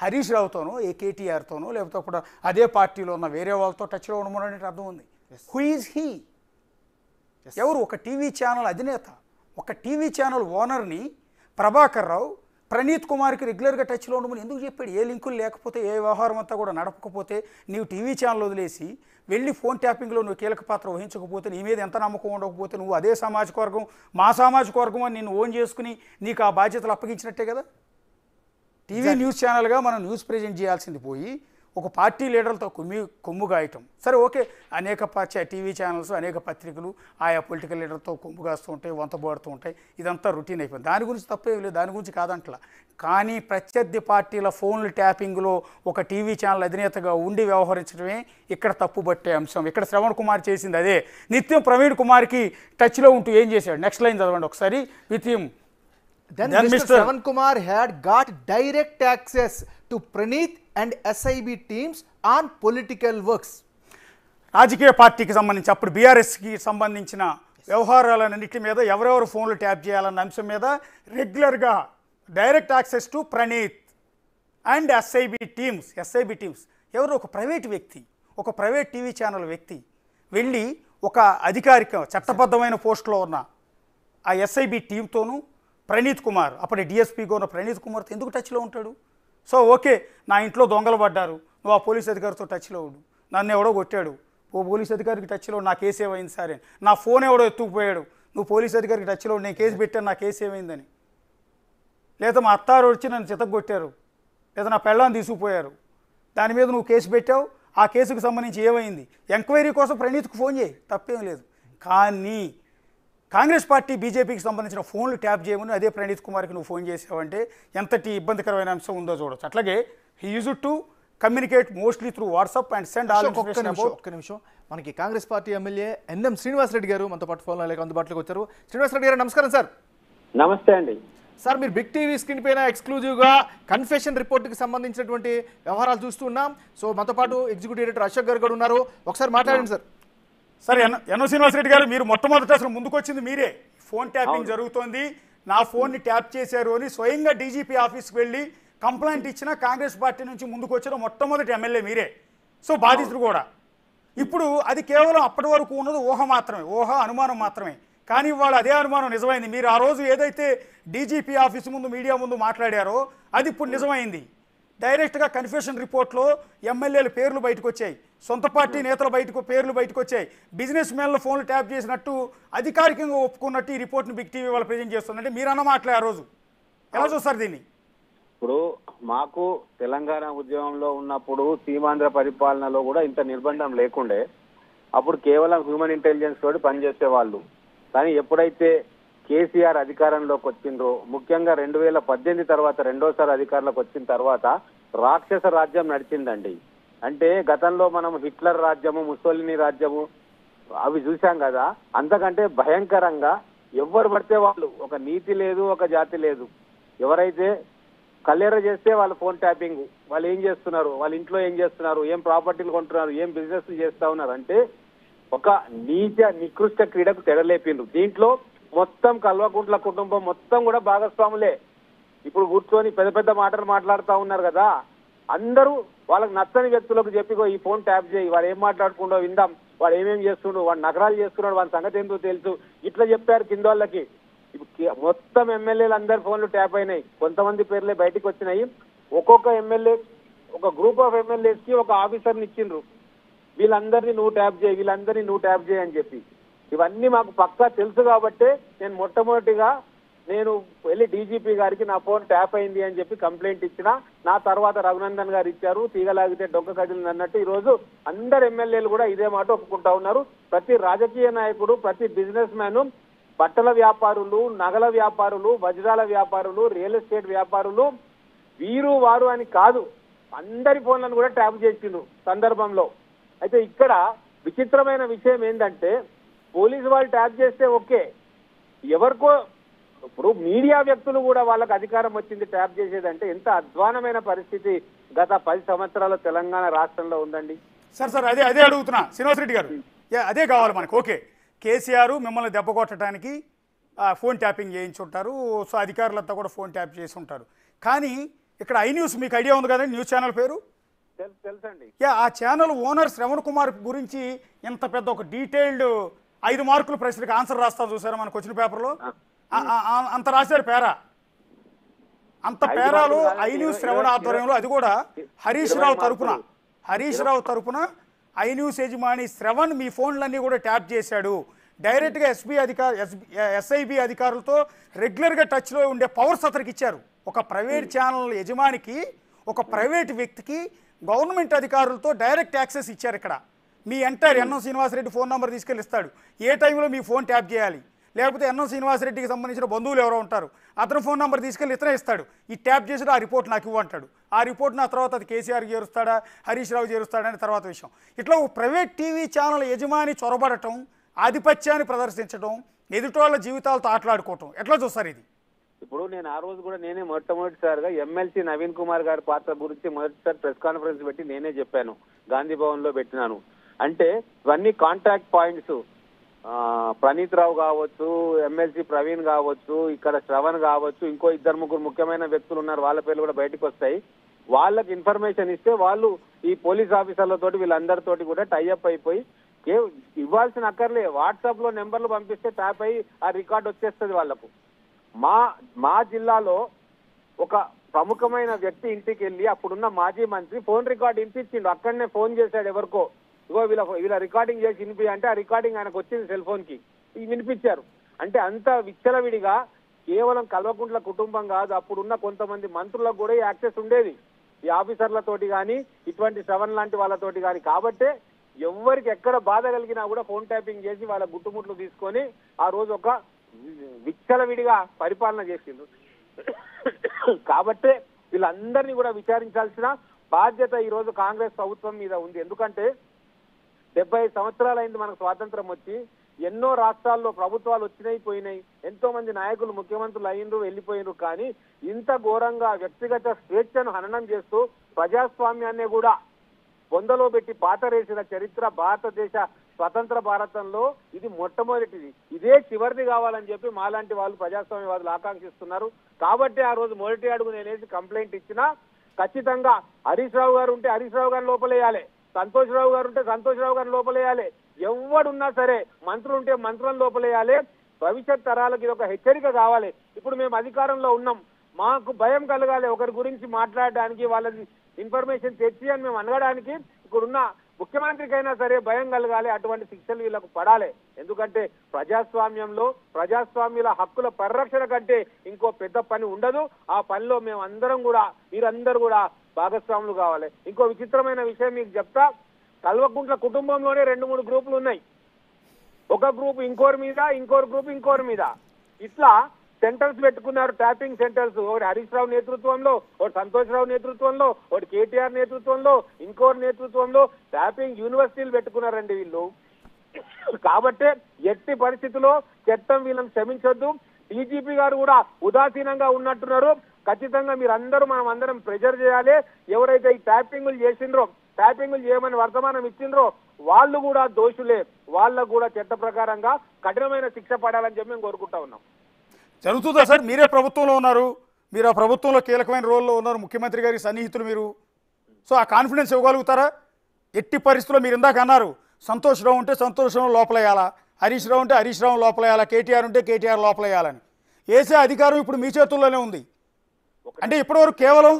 హరీష్ రావుతోనో కేటీఆర్తోనో లేకపోతే అప్పుడు అదే పార్టీలో ఉన్న వేరే వాళ్ళతో టచ్లో ఉండమని అర్థం ఉంది. Who is he? ఎవరు? ఒక టీవీ ఛానల్ అధినేత, ఒక టీవీ ఛానల్ ఓనర్ని ప్రభాకర్ రావు ప్రణీత్ కుమార్కి రెగ్యులర్గా టచ్లో ఉండమని ఎందుకు చెప్పాడు? ఏ లింకులు లేకపోతే, ఏ వ్యవహారం అంతా కూడా నడపకపోతే, నీవు టీవీ ఛానల్ వదిలేసి వెళ్ళి ఫోన్ ట్యాపింగ్లో నువ్వు కీలక పాత్ర వహించకపోతే, నీ మీద ఎంత నమ్మకం ఉండకపోతే, నువ్వు అదే సామాజిక వర్గం మా సామాజిక వర్గం అని నిన్ను ఓన్ చేసుకుని నీకు ఆ బాధ్యతలు అప్పగించినట్టే కదా. టీవీ న్యూస్ ఛానల్గా మనం న్యూస్ ప్రజెంట్ చేయాల్సింది పోయి ఒక పార్టీ లీడర్లతో కొమ్ము గాయటం. సరే, ఓకే, అనేక టీవీ ఛానల్స్, అనేక పత్రికలు ఆయా పొలిటికల్ లీడర్తో కొమ్ము కాస్తూ ఉంటాయి, వంతబడుతూ ఉంటాయి. ఇదంతా రొటీన్ అయిపోయింది. దాని గురించి తప్పేం లేదు, దాని గురించి కాదంటలా. కానీ ప్రత్యర్థి పార్టీల ఫోన్ల ట్యాపింగ్లో ఒక టీవీ ఛానల్ అధినేతగా ఉండి వ్యవహరించడమే ఇక్కడ తప్పుబట్టే అంశం. ఇక్కడ శ్రవణ్ కుమార్ చేసింది అదే. నిత్యం ప్రవీణ్ కుమార్కి టచ్లో ఉంటూ ఏం చేశాడు? నెక్స్ట్ లైన్ చదవండి ఒకసారి. With him Then Mr. Shravan Kumar had got direct access to Praneeth and SIB teams on political works. రాజకీయ పార్టీకి సంబంధించి అప్పుడు బీఆర్ఎస్కి సంబంధించిన వ్యవహారాలన్నింటి మీద ఎవరెవరు ఫోన్లు ట్యాప్ చేయాలన్న అంశం మీద రెగ్యులర్గా direct access to Praneeth and SIB teams. ఎవరు? ఒక ప్రైవేట్ వ్యక్తి, ఒక ప్రైవేట్ టీవీ ఛానల్ వ్యక్తి వెళ్ళి ఒక అధికారిక చట్టబద్ధమైన పోస్టులో ఉన్న ఆ ఎస్ఐబి టీంతోనూ ప్రణీత్ కుమార్, అప్పటి డిఎస్పీగా ఉన్న ప్రణీత్ కుమార్తో ఎందుకు టచ్లో ఉంటాడు? సో ఓకే, నా ఇంట్లో దొంగలు పడ్డారు, నువ్వు ఆ పోలీస్ అధికారితో టచ్లో ఉండు. నన్ను ఎవడో కొట్టాడు, ఓ పోలీస్ అధికారికి టచ్లో నా కేసు ఏమైంది సరే, నా ఫోన్ ఎవడో ఎత్తుకుపోయాడు, నువ్వు పోలీస్ అధికారికి టచ్లో నేను కేసు పెట్టాను, నా కేసు ఏమైందని. లేదా మా అత్తారు వచ్చి నన్ను చితగొట్టారు, లేదా నా పెళ్ళాన్ని తీసుకుపోయారు, దాని మీద నువ్వు కేసు పెట్టావు, ఆ కేసుకు సంబంధించి ఏమైంది, ఎంక్వైరీ కోసం ప్రణీత్కు ఫోన్ చేయి, తప్పేం లేదు. కానీ కాంగ్రెస్ పార్టీ బీజేపీకి సంబంధించిన ఫోన్లు ట్యాప్ చేయమని అదే ప్రణీత్ కుమార్కి నువ్వు ఫోన్ చేసావంటే ఎంతటి ఇబ్బందికరమైన అంశం ఉందో చూడొచ్చు. అట్లాగే he use to communicate mostly through WhatsApp and send all information about. ఒక్క నిమిషం, మనకి Congress party MLA NM Srinivasa Reddy గారు మనతో పాటు ఫోన్లో అందుబాటులోకి వచ్చారు. శ్రీనివాసరెడ్డి గారు నమస్కారం సార్. నమస్తే అండి సార్ మీరు బిగ్ టీవీ స్క్రీన్ పైన ఎక్స్క్లూజివ్గా కన్ఫెషన్ రిపోర్ట్కి సంబంధించినటువంటి వ్యవహారాలు చూస్తున్నాం. సో మనతో పాటు ఎగ్జిక్యూటివ్ డైరెక్టర్ అశోక్ గారు కూడా ఉన్నారు. ఒకసారి మాట్లాడండి సార్. సార్ ఎన్ఓ శ్రీనివాసరెడ్డి గారు, మీరు మొట్టమొదట అసలు ముందుకు వచ్చింది మీరే. ఫోన్ ట్యాపింగ్ జరుగుతోంది, నా ఫోన్ని ట్యాప్ చేశారు అని స్వయంగా డీజీపీ ఆఫీస్కి వెళ్ళి కంప్లైంట్ ఇచ్చిన కాంగ్రెస్ పార్టీ నుంచి ముందుకు వచ్చిన మొట్టమొదటి ఎమ్మెల్యే మీరే. సో బాధితుడు కూడా. ఇప్పుడు అది కేవలం అప్పటి వరకు ఉన్నది ఊహ మాత్రమే, అనుమానం మాత్రమే. కానీ ఇవాళ అదే అనుమానం నిజమైంది. మీరు ఆ రోజు ఏదైతే డీజీపీ ఆఫీస్ ముందు మీడియా ముందు మాట్లాడారో అది ఇప్పుడు నిజమైంది. డైరెక్ట్గా కన్ఫెషన్ రిపోర్ట్లో ఎమ్మెల్యేల పేర్లు బయటకు వచ్చాయి, సొంత పార్టీ నేతల పేర్లు బయటకు వచ్చాయి, బిజినెస్ మ్యాన్ల ఫోన్లు ట్యాప్ చేసినట్టు అధికారికంగా ఒప్పుకున్నట్టు ఈ రిపోర్ట్ని బిగ్ టీవీ వాళ్ళు ప్రజెంట్ చేస్తుందంటే మీరు అన్న మాటలే ఆ రోజు. ఎలా చూస్తారు దీన్ని? ఇప్పుడు మాకు తెలంగాణ ఉద్యమంలో ఉన్నప్పుడు సీమాంధ్ర పరిపాలనలో కూడా ఇంత నిర్బంధం లేకుండే. అప్పుడు కేవలం హ్యూమన్ ఇంటెలిజెన్స్ తోటి పనిచేసే వాళ్ళు. కానీ ఎప్పుడైతే కేసీఆర్ అధికారంలోకి వచ్చిండ్రో, ముఖ్యంగా 2018 తర్వాత రెండోసారి అధికారంలోకి వచ్చిన తర్వాత రాక్షస రాజ్యం నడిచిందండి. అంటే గతంలో మనం హిట్లర్ రాజ్యము, ముసోలిని రాజ్యము అవి చూసాం కదా. అంతకంటే భయంకరంగా ఎవరు పడితే వాళ్ళు, ఒక నీతి లేదు, ఒక జాతి లేదు. ఎవరైతే కల్లెర చేస్తే వాళ్ళ ఫోన్ ట్యాపింగ్, వాళ్ళు ఏం చేస్తున్నారు, వాళ్ళ ఇంట్లో ఏం చేస్తున్నారు, ఏం ప్రాపర్టీలు కొంటున్నారు, ఏం బిజినెస్ చేస్తా ఉన్నారు అంటే ఒక నికృష్ట క్రీడకు తెరలేపిండ్రు. దీంట్లో మొత్తం కల్వకుంట్ల కుటుంబం మొత్తం కూడా భాగస్వాములే. ఇప్పుడు కూర్చొని పెద్ద పెద్ద మాటలు మాట్లాడుతూ ఉన్నారు కదా. అందరూ వాళ్ళకి నచ్చని వ్యక్తులకు చెప్పి ఈ ఫోన్ ట్యాప్ చేయి, వాడు ఏం మాట్లాడుకుంటో విందాం, వాడు ఏమేమి చేస్తుండో, వాడు నగరాలు చేస్తున్నాడు, వాడి సంగతి ఏంటో తెలుసు, ఇట్లా చెప్పారు కింద వాళ్ళకి. మొత్తం ఎమ్మెల్యేలు అందరి ఫోన్లు ట్యాప్ అయినాయి. కొంతమంది పేర్లే బయటకు వచ్చినాయి. ఒక్కొక్క ఎమ్మెల్యే, ఒక గ్రూప్ ఆఫ్ ఎమ్మెల్యేస్ కి ఒక ఆఫీసర్ని ఇచ్చిండ్రు, వీళ్ళందరినీ నువ్వు ట్యాప్ చేయి, వీళ్ళందరినీ నువ్వు ట్యాప్ చేయి అని చెప్పి. ఇవన్నీ మాకు పక్కా తెలుసు కాబట్టి నేను మొట్టమొదటిగా వెళ్ళి డీజీపీ గారికి నా ఫోన్ ట్యాప్ అయింది అని చెప్పి కంప్లైంట్ ఇచ్చిన. నా తర్వాత రఘునందన్ గారు ఇచ్చారు. తీగలాగితే డొక్క కదిలింది అన్నట్టు ఈ రోజు అందరు ఎమ్మెల్యేలు కూడా ఇదే మాట ఒప్పుకుంటా ఉన్నారు. ప్రతి రాజకీయ నాయకుడు, ప్రతి బిజినెస్ మ్యాన్, బట్టల వ్యాపారులు, నగల వ్యాపారులు, వజ్రాల వ్యాపారులు, రియల్ ఎస్టేట్ వ్యాపారులు, వీరు వారు అని కాదు, అందరి ఫోన్లను కూడా ట్యాప్ చేసిండ్రు సందర్భంలో. అయితే ఇక్కడ విచిత్రమైన విషయం ఏంటంటే పోలీసు వాళ్ళు ట్యాప్ చేస్తే ఓకే, ఎవరికో ఇప్పుడు మీడియా వ్యక్తులు కూడా వాళ్ళకి అధికారం వచ్చింది ట్యాప్ చేసేదంటే ఎంత అధ్వానమైన పరిస్థితి గత 10 సంవత్సరాల తెలంగాణ రాష్ట్రంలో ఉందండి. సార్ అదే అడుగుతున్నా శ్రీనివాసరెడ్డి గారు, అదే కావాలి మనకు. ఓకే, కేసీఆర్ మిమ్మల్ని దెబ్బ కొట్టడానికి ఫోన్ ట్యాపింగ్ చేయించుంటారు, సో అధికారులంతా కూడా ఫోన్ ట్యాప్ చేసి ఉంటారు. కానీ ఇక్కడ ఐ న్యూస్ మీకు ఐడియా ఉంది కదండి, న్యూస్ ఛానల్ పేరు తెలుసండి. ఆ ఛానల్ ఓనర్ శ్రవణ్ కుమార్ గురించి ఇంత పెద్ద ఒక డీటెయిల్డ్ 5 మార్కుల ప్రశ్నకి ఆన్సర్ రాస్తా చూసారా మనకు వచ్చిన పేపర్లో? అంత రాశారు పేరా. అంత పేరాలు ఐ న్యూస్ శ్రవణ ఆధ్వర్యంలో, అది కూడా హరీష్ రావు తరపున ఐ న్యూస్ యజమాని శ్రవణ్ మీ ఫోన్లన్నీ కూడా ట్యాప్ చేశాడు. డైరెక్ట్గా ఎస్ఐబి అధికారులతో రెగ్యులర్గా టచ్లో ఉండే పవర్స్ అతనికి ఇచ్చారు. ఒక ప్రైవేట్ ఛానల్ యజమానికి, ఒక ప్రైవేట్ వ్యక్తికి గవర్నమెంట్ అధికారులతో డైరెక్ట్ యాక్సెస్ ఇచ్చారు. ఇక్కడ మీ entire NM Srinivasa Reddy phone number తీసుకెళ్ళి ఇస్తాడు, ఏ టైంలో మీ ఫోన్ ట్యాప్ చేయాలి. లేకపోతే ఎన్ఎం శ్రీనివాసరెడ్డికి సంబంధించిన బంధువులు ఎవరో ఉంటారు, అతను ఫోన్ నెంబర్ తీసుకెళ్ళి ఇతనే ఇస్తాడు, ఈ ట్యాప్ చేసి ఆ రిపోర్ట్ నాకు ఇవ్వంటాడు. ఆ రిపోర్ట్ నా తర్వాత అది కేసీఆర్కి చేరుస్తాడా, హరీష్ రావు చేరుస్తాడని తర్వాత విషయం. ఇట్లా ఒక ప్రైవేట్ టీవీ ఛానల్ యజమాని చొరబడటం, ఆధిపత్యాన్ని ప్రదర్శించడం, ఎదుటోళ్ళ జీవితాలతో ఆటలాడుకోవటం, ఎట్లా చూస్తారు ఇది? ఇప్పుడు నేను ఆ రోజు కూడా మొట్టమొదటిసారిగా ఎమ్మెల్సీ నవీన్ కుమార్ గారి పాత్ర గురించి మొదటిసారి ప్రెస్ కాన్ఫరెన్స్ పెట్టి నేనే చెప్పాను, గాంధీ భవన్ లో పెట్టినాను. అంటే ఇవన్నీ కాంటాక్ట్ పాయింట్స్. ప్రణీత్ రావు కావచ్చు, ఎమ్మెల్సీ ప్రవీణ్ కావచ్చు, ఇక్కడ శ్రవణ్ కావచ్చు, ఇంకో 2-3 ముఖ్యమైన వ్యక్తులు ఉన్నారు, వాళ్ళ పేర్లు కూడా బయటకు వస్తాయి. వాళ్ళకి ఇన్ఫర్మేషన్ ఇస్తే వాళ్ళు ఈ పోలీస్ ఆఫీసర్లతోటి వీళ్ళందరితోటి కూడా టైఅప్ అయిపోయి ఇవ్వాల్సిన అక్కర్లే, వాట్సాప్ లో నెంబర్లు పంపిస్తే ట్యాప్ అయ్యి ఆ రికార్డ్ వచ్చేస్తుంది వాళ్ళకు. మా జిల్లాలో ఒక ప్రముఖమైన వ్యక్తి ఇంటికి వెళ్ళి అప్పుడున్న మాజీ మంత్రి ఫోన్ రికార్డ్ వినిపించిండు. అక్కడనే ఫోన్ చేశాడు ఎవరికో, ఇగో వీళ్ళ రికార్డింగ్ చేసి వినిపి అంటే ఆ రికార్డింగ్ ఆయనకు వచ్చింది సెల్ ఫోన్ కి, వినిపించారు. అంటే అంత విచ్చలవిడిగా కేవలం కల్వకుంట్ల కుటుంబం కాదు, అప్పుడున్న కొంతమంది మంత్రులకు కూడా యాక్సెస్ ఉండేది ఈ ఆఫీసర్లతోటి కానీ, ఇటువంటి శ్రవణ్ లాంటి వాళ్ళతోటి కానీ. కాబట్టే ఎవరికి ఎక్కడ బాధ కలిగినా కూడా ఫోన్ ట్యాపింగ్ చేసి వాళ్ళ గుట్టుముట్లు తీసుకొని ఆ రోజు ఒక విచ్చలవిడిగా పరిపాలన చేసిండ్రు. కాబట్టే వీళ్ళందరినీ కూడా విచారించాల్సిన బాధ్యత ఈ రోజు కాంగ్రెస్ ప్రభుత్వం మీద ఉంది. ఎందుకంటే 75 సంవత్సరాలైంది మనకు స్వాతంత్రం వచ్చి, ఎన్నో రాష్ట్రాల్లో ప్రభుత్వాలు వచ్చినాయి పోయినాయి, ఎంతో మంది నాయకులు ముఖ్యమంత్రులు అయ్యిండ్రు వెళ్ళిపోయినరు, కానీ ఇంత ఘోరంగా వ్యక్తిగత స్వేచ్ఛను హననం చేస్తూ ప్రజాస్వామ్యాన్ని కూడా బొందలో పెట్టి పాతరేసిన చరిత్ర భారతదేశ స్వతంత్ర భారతంలో ఇది మొట్టమొదటిది, ఇదే చివరిది కావాలని చెప్పి మాలాంటి వాళ్ళు ప్రజాస్వామ్యవాదులు ఆకాంక్షిస్తున్నారు. కాబట్టి ఆ రోజు మొదటి అడుగు నేనేసి కంప్లైంట్ ఇచ్చినా ఖచ్చితంగా హరీష్ రావు గారు ఉంటే హరీష్ రావు గారిని లోపలేయాలి, సంతోష్ రావు గారు ఉంటే సంతోష్ రావు గారిని లోపలేయాలి, ఎవడున్నా సరే మంత్రులు ఉంటే మంత్రులను లోపలేయాలి. భవిష్యత్ తరాలకు ఇది ఒక హెచ్చరిక కావాలి. ఇప్పుడు మేము అధికారంలో ఉన్నాం, మాకు భయం కలగాలి ఒకరి గురించి మాట్లాడడానికి, వాళ్ళని ఇన్ఫర్మేషన్ తెచ్చి అని మేము అనగడానికి ఇక్కడున్న ముఖ్యమంత్రికైనా సరే భయం కలగాలి. అటువంటి శిక్షలు వీళ్ళకు పడాలి. ఎందుకంటే ప్రజాస్వామ్యంలో ప్రజాస్వామ్యుల హక్కుల పరిరక్షణ కంటే ఇంకో పెద్ద పని ఉండదు. ఆ పనిలో మేము అందరం కూడా మీరందరూ కూడా భాగస్వాములు కావాలి. ఇంకో విచిత్రమైన విషయం మీకు చెప్తా, కల్వకుంట్ల కుటుంబంలోనే 2-3 గ్రూపులు ఉన్నాయి. ఒక గ్రూప్ ఇంకోరి మీద, ఇంకోరి గ్రూప్ ఇంకోరి మీద, ఇట్లా సెంటర్స్ పెట్టుకున్నారు, ట్యాపింగ్ సెంటర్స్. ఒకటి హరీష్ రావు నేతృత్వంలో, ఒకటి సంతోష్ రావు నేతృత్వంలో, ఒకటి కేటీఆర్ నేతృత్వంలో, ఇంకోరి నేతృత్వంలో ట్యాపింగ్ యూనివర్సిటీలు పెట్టుకున్నారండి వీళ్ళు. కాబట్టి ఎట్టి పరిస్థితుల్లో చట్టం వీళ్ళని క్షమించొద్దు. డీజీపీ గారు కూడా ఉదాసీనంగా ఉన్నట్టున్నారు. ఖచ్చితంగా మీరందరూ మనం అందరం ప్రెజర్ చేయాలి. ఎవరైతే ఈ ట్యాపింగ్లు చేసిండ్రో, ట్యాపింగ్లు చేయమని వర్తమానం ఇచ్చిండ్రో వాళ్ళు కూడా దోషులే, వాళ్ళకు కూడా చట్ట ప్రకారంగా కఠినమైన శిక్ష పడాలని చెప్పి మేము కోరుకుంటా ఉన్నాం. జరుగుతుందా సార్? మీరే ప్రభుత్వంలో ఉన్నారు, మీరు ఆ ప్రభుత్వంలో కీలకమైన రోల్లో ఉన్నారు, ముఖ్యమంత్రి గారి సన్నిహితులు మీరు. సో ఆ కాన్ఫిడెన్స్ ఇవ్వగలుగుతారా? ఎట్టి పరిస్థితుల్లో మీరు ఇందాక అన్నారు, సంతోష్ రావు ఉంటే సంతోష్ రావు లోపలేయాలా, హరీష్ రావు ఉంటే హరీష్ రావు లోపలేయాలా, కేటీఆర్ ఉంటే కేటీఆర్ లోపలేయాలని. వేసే అధికారం ఇప్పుడు మీ చేతుల్లోనే ఉంది. అంటే ఇప్పటివరకు కేవలం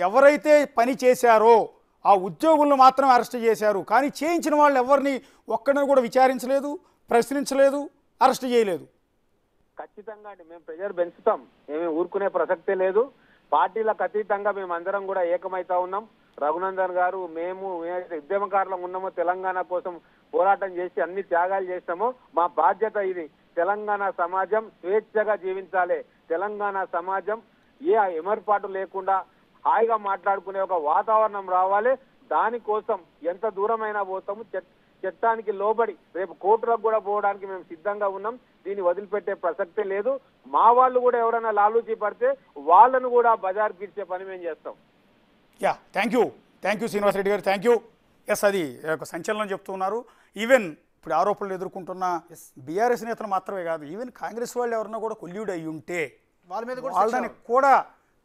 ఎవరైతే పని చేశారో ఆ ఉద్యోగులను మాత్రం అరెస్ట్ చేశారు, కానీ చేయించిన వాళ్ళు ఎవరిని ఒక్కడిని కూడా విచారించలేదు, ప్రశ్నించలేదు, అరెస్ట్ చేయలేదు. ఖచ్చితంగా అండి, మేము ప్రెజర్ పెంచుతాం, మేము ఊరుకునే ప్రసక్తే లేదు. పార్టీలకు అతీతంగా మేము అందరం కూడా ఏకమైతా ఉన్నాం. రఘునందన్ గారు, మేము ఉద్యమకారులం ఉన్నామో, తెలంగాణ కోసం పోరాటం చేసి అన్ని త్యాగాలు చేస్తామో, మా బాధ్యత ఇది. తెలంగాణ సమాజం స్వేచ్ఛగా జీవించాలి, తెలంగాణ సమాజం ఏ ఎమర్పాటు లేకుండా హాయిగా మాట్లాడుకునే ఒక వాతావరణం రావాలి. దానికోసం ఎంత దూరమైనా పోతాము, చట్టానికి లోబడి రేపు కోర్టులకు కూడా పోవడానికి మేము సిద్ధంగా ఉన్నాం. దీన్ని వదిలిపెట్టే ప్రసక్తే లేదు. మా వాళ్ళు కూడా ఎవరైనా లాలూచి పడితే వాళ్ళను కూడా బజార్కి ఇచ్చే పని మేము చేస్తాం. Yeah, thank you Srinivas Reddy గారు, థ్యాంక్ యూ. ఎస్, అది ఒక సంచలనం చెప్తున్నారు. ఈవెన్ ఇప్పుడు ఆరోపణలు ఎదుర్కొంటున్న బీఆర్ఎస్ నేతలు మాత్రమే కాదు, ఈవెన్ కాంగ్రెస్ వాళ్ళు ఎవరన్నా కూడా కొల్యూడ్ అయ్యి ఉంటే వాళ్ళ మీద వాళ్ళని కూడా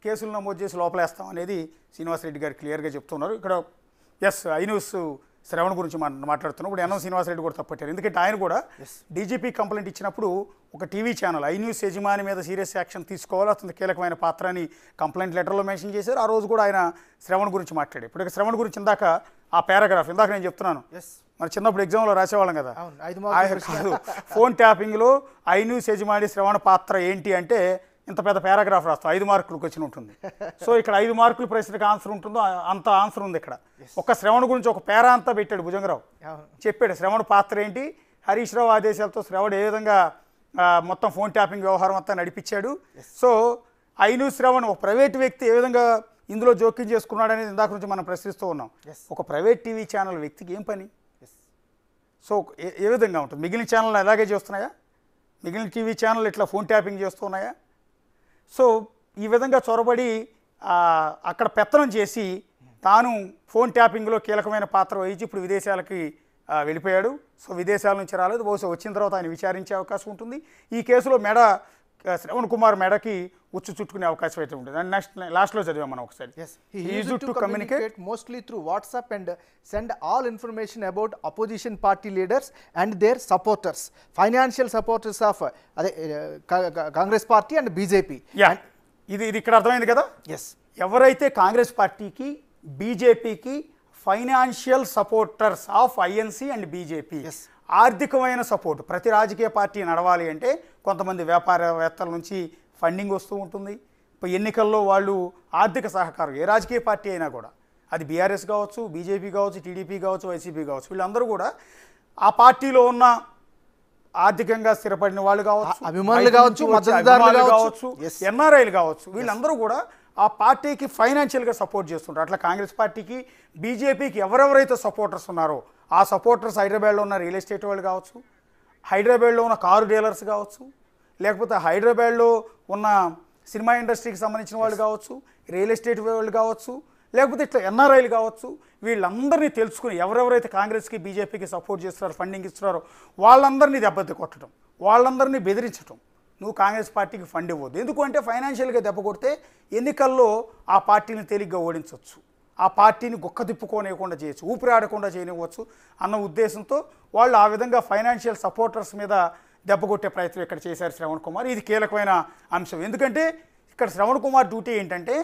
కేసులు నమోదు చేసి లోపలేస్తాం అనేది శ్రీనివాస్ రెడ్డి గారు క్లియర్గా చెప్తున్నారు. ఇక్కడ ఎస్, ఐ న్యూస్ శ్రవణ్ గురించి మాట్లాడుతున్నాం. ఇప్పుడు ఎన్ఎం శ్రీనివాస్ రెడ్డి కూడా తప్పట్టారు. ఎందుకంటే ఆయన కూడా డీజీపీ కంప్లైంట్ ఇచ్చినప్పుడు ఒక టీవీ ఛానల్ ఐ న్యూస్ యజమాని మీద సీరియస్ యాక్షన్ తీసుకోవాలి, అతని కీలకమైన పాత్ర అని కంప్లైంట్ లెటర్లో మెన్షన్ చేశారు. ఆ రోజు కూడా ఆయన శ్రవణ్ గురించి మాట్లాడారు. ఇప్పుడు శ్రవణ్ గురించి ఇందాక ఆ పారాగ్రాఫ్ ఇందాక నేను చెప్తున్నాను, మన చిన్నప్పుడు ఎగ్జామ్లో రాసేవాళ్ళం కదా, కాదు ఫోన్ ట్యాపింగ్లో ఐ న్యూస్ యజమాని శ్రవణ పాత్ర ఏంటి అంటే ఇంత పెద్ద పారాగ్రాఫ్ రాస్తాం, 5 మార్కులు క్వశ్చన్ ఉంటుంది. సో ఇక్కడ 5 మార్కులు ప్రశ్నకు ఆన్సర్ ఉంటుందో అంత ఆన్సర్ ఉంది ఇక్కడ. ఒక్క శ్రవణ్ గురించి ఒక పేరా అంతా పెట్టాడు భుజంగరావు, చెప్పాడు శ్రవణ్ పాత్ర ఏంటి, హరీష్ రావు ఆదేశాలతో శ్రవణ్ ఏ విధంగా మొత్తం ఫోన్ ట్యాపింగ్ వ్యవహారం అంతా నడిపించాడు. సో ఐ న్యూస్ శ్రవణ్ ఒక ప్రైవేట్ వ్యక్తి ఏ విధంగా ఇందులో జోక్యం చేసుకున్నాడు అనేది ఇందాక నుంచి మనం ప్రశ్నిస్తూ ఉన్నాం. ఒక ప్రైవేట్ టీవీ ఛానల్ వ్యక్తికి ఏం పని? సో ఏ విధంగా ఉంటుంది? మిగిలిన ఛానల్ అలాగే చేస్తున్నాయా? మిగిలిన టీవీ ఛానల్ ఇట్లా ఫోన్ ట్యాపింగ్ చేస్తున్నాయా? సో ఈ విధంగా చొరబడి అక్కడ పెత్తనం చేసి తాను ఫోన్ ట్యాపింగ్లో కీలకమైన పాత్ర వహించి ఇప్పుడు విదేశాలకి వెళ్ళిపోయాడు. సో విదేశాల నుంచి రాలేదు, బహుశా వచ్చిన తర్వాత ఆయన విచారించే అవకాశం ఉంటుంది. ఈ కేసులో శ్రవణ్ కుమార్ మెడకి ఉచ్చు చుట్టుకునే అవకాశం అయితే ఉంటుంది. అండ్ నెక్స్ట్ లాస్ట్లో చదివాం మనం ఒకసారి. He used to communicate mostly through WhatsApp and send all information about opposition party leaders and their supporters, financial supporters of Congress party and BJP. ఇది ఇక్కడ అర్థమైంది కదా. ఎవరైతే కాంగ్రెస్ పార్టీకి బీజేపీకి financial supporters of INC and BJP, ఆర్థికమైన support. ప్రతి రాజకీయ పార్టీ నడవాలి అంటే కొంతమంది వ్యాపారవేత్తల నుంచి ఫండింగ్ వస్తూ ఉంటుంది. ఇప్పుడు ఎన్నికల్లో వాళ్ళు ఆర్థిక సహకారం, ఏ రాజకీయ పార్టీ అయినా కూడా, అది బీఆర్ఎస్ కావచ్చు, బీజేపీ కావచ్చు, టీడీపీ కావచ్చు, వైసీపీ కావచ్చు, వీళ్ళందరూ కూడా ఆ పార్టీలో ఉన్న ఆర్థికంగా స్థిరపడిన వాళ్ళు కావచ్చు, అభిమానులు కావచ్చు, మద్దతుదారులు కావచ్చు, ఎన్ఆర్ఐలు కావచ్చు, వీళ్ళందరూ కూడా ఆ పార్టీకి ఫైనాన్షియల్గా సపోర్ట్ చేస్తుంటారు. అట్లా కాంగ్రెస్ పార్టీకి బీజేపీకి ఎవరెవరైతే సపోర్టర్స్ ఉన్నారో ఆ సపోర్టర్స్ హైదరాబాద్లో ఉన్న రియల్ ఎస్టేట్ వాళ్ళు కావచ్చు, హైదరాబాద్లో ఉన్న కారు డీలర్స్ కావచ్చు, లేకపోతే హైదరాబాద్లో ఉన్న సినిమా ఇండస్ట్రీకి సంబంధించిన వాళ్ళు కావచ్చు, రియల్ ఎస్టేట్ వాళ్ళు కావచ్చు, లేకపోతే ఇట్లా ఎన్ఆర్ఐలు కావచ్చు, వీళ్ళందరినీ తెలుసుకుని ఎవరెవరైతే కాంగ్రెస్కి బీజేపీకి సపోర్ట్ చేస్తున్నారో, ఫండింగ్ ఇస్తున్నారో వాళ్ళందరినీ దెబ్బతి కొట్టడం, వాళ్ళందరినీ బెదిరించడం. నువ్వు కాంగ్రెస్ పార్టీకి ఫండ్ ఇవ్వద్దు. ఎందుకంటే ఫైనాన్షియల్గా దెబ్బ కొడితే ఎన్నికల్లో ఆ పార్టీని తేలిగ్గా ఓడించవచ్చు, ఆ పార్టీని గుక్క తిప్పుకోనివ్వకుండా చేయొచ్చు, ఊపిరాడకుండా చేయనివ్వచ్చు అన్న ఉద్దేశంతో వాళ్ళు ఆ విధంగా ఫైనాన్షియల్ సపోర్టర్స్ మీద దెబ్బ కొట్టే ప్రయత్నం ఇక్కడ చేశారు శ్రవణ్ కుమార్. ఇది కీలకమైన అంశం. ఎందుకంటే ఇక్కడ శ్రవణ్ కుమార్ డ్యూటీ ఏంటంటే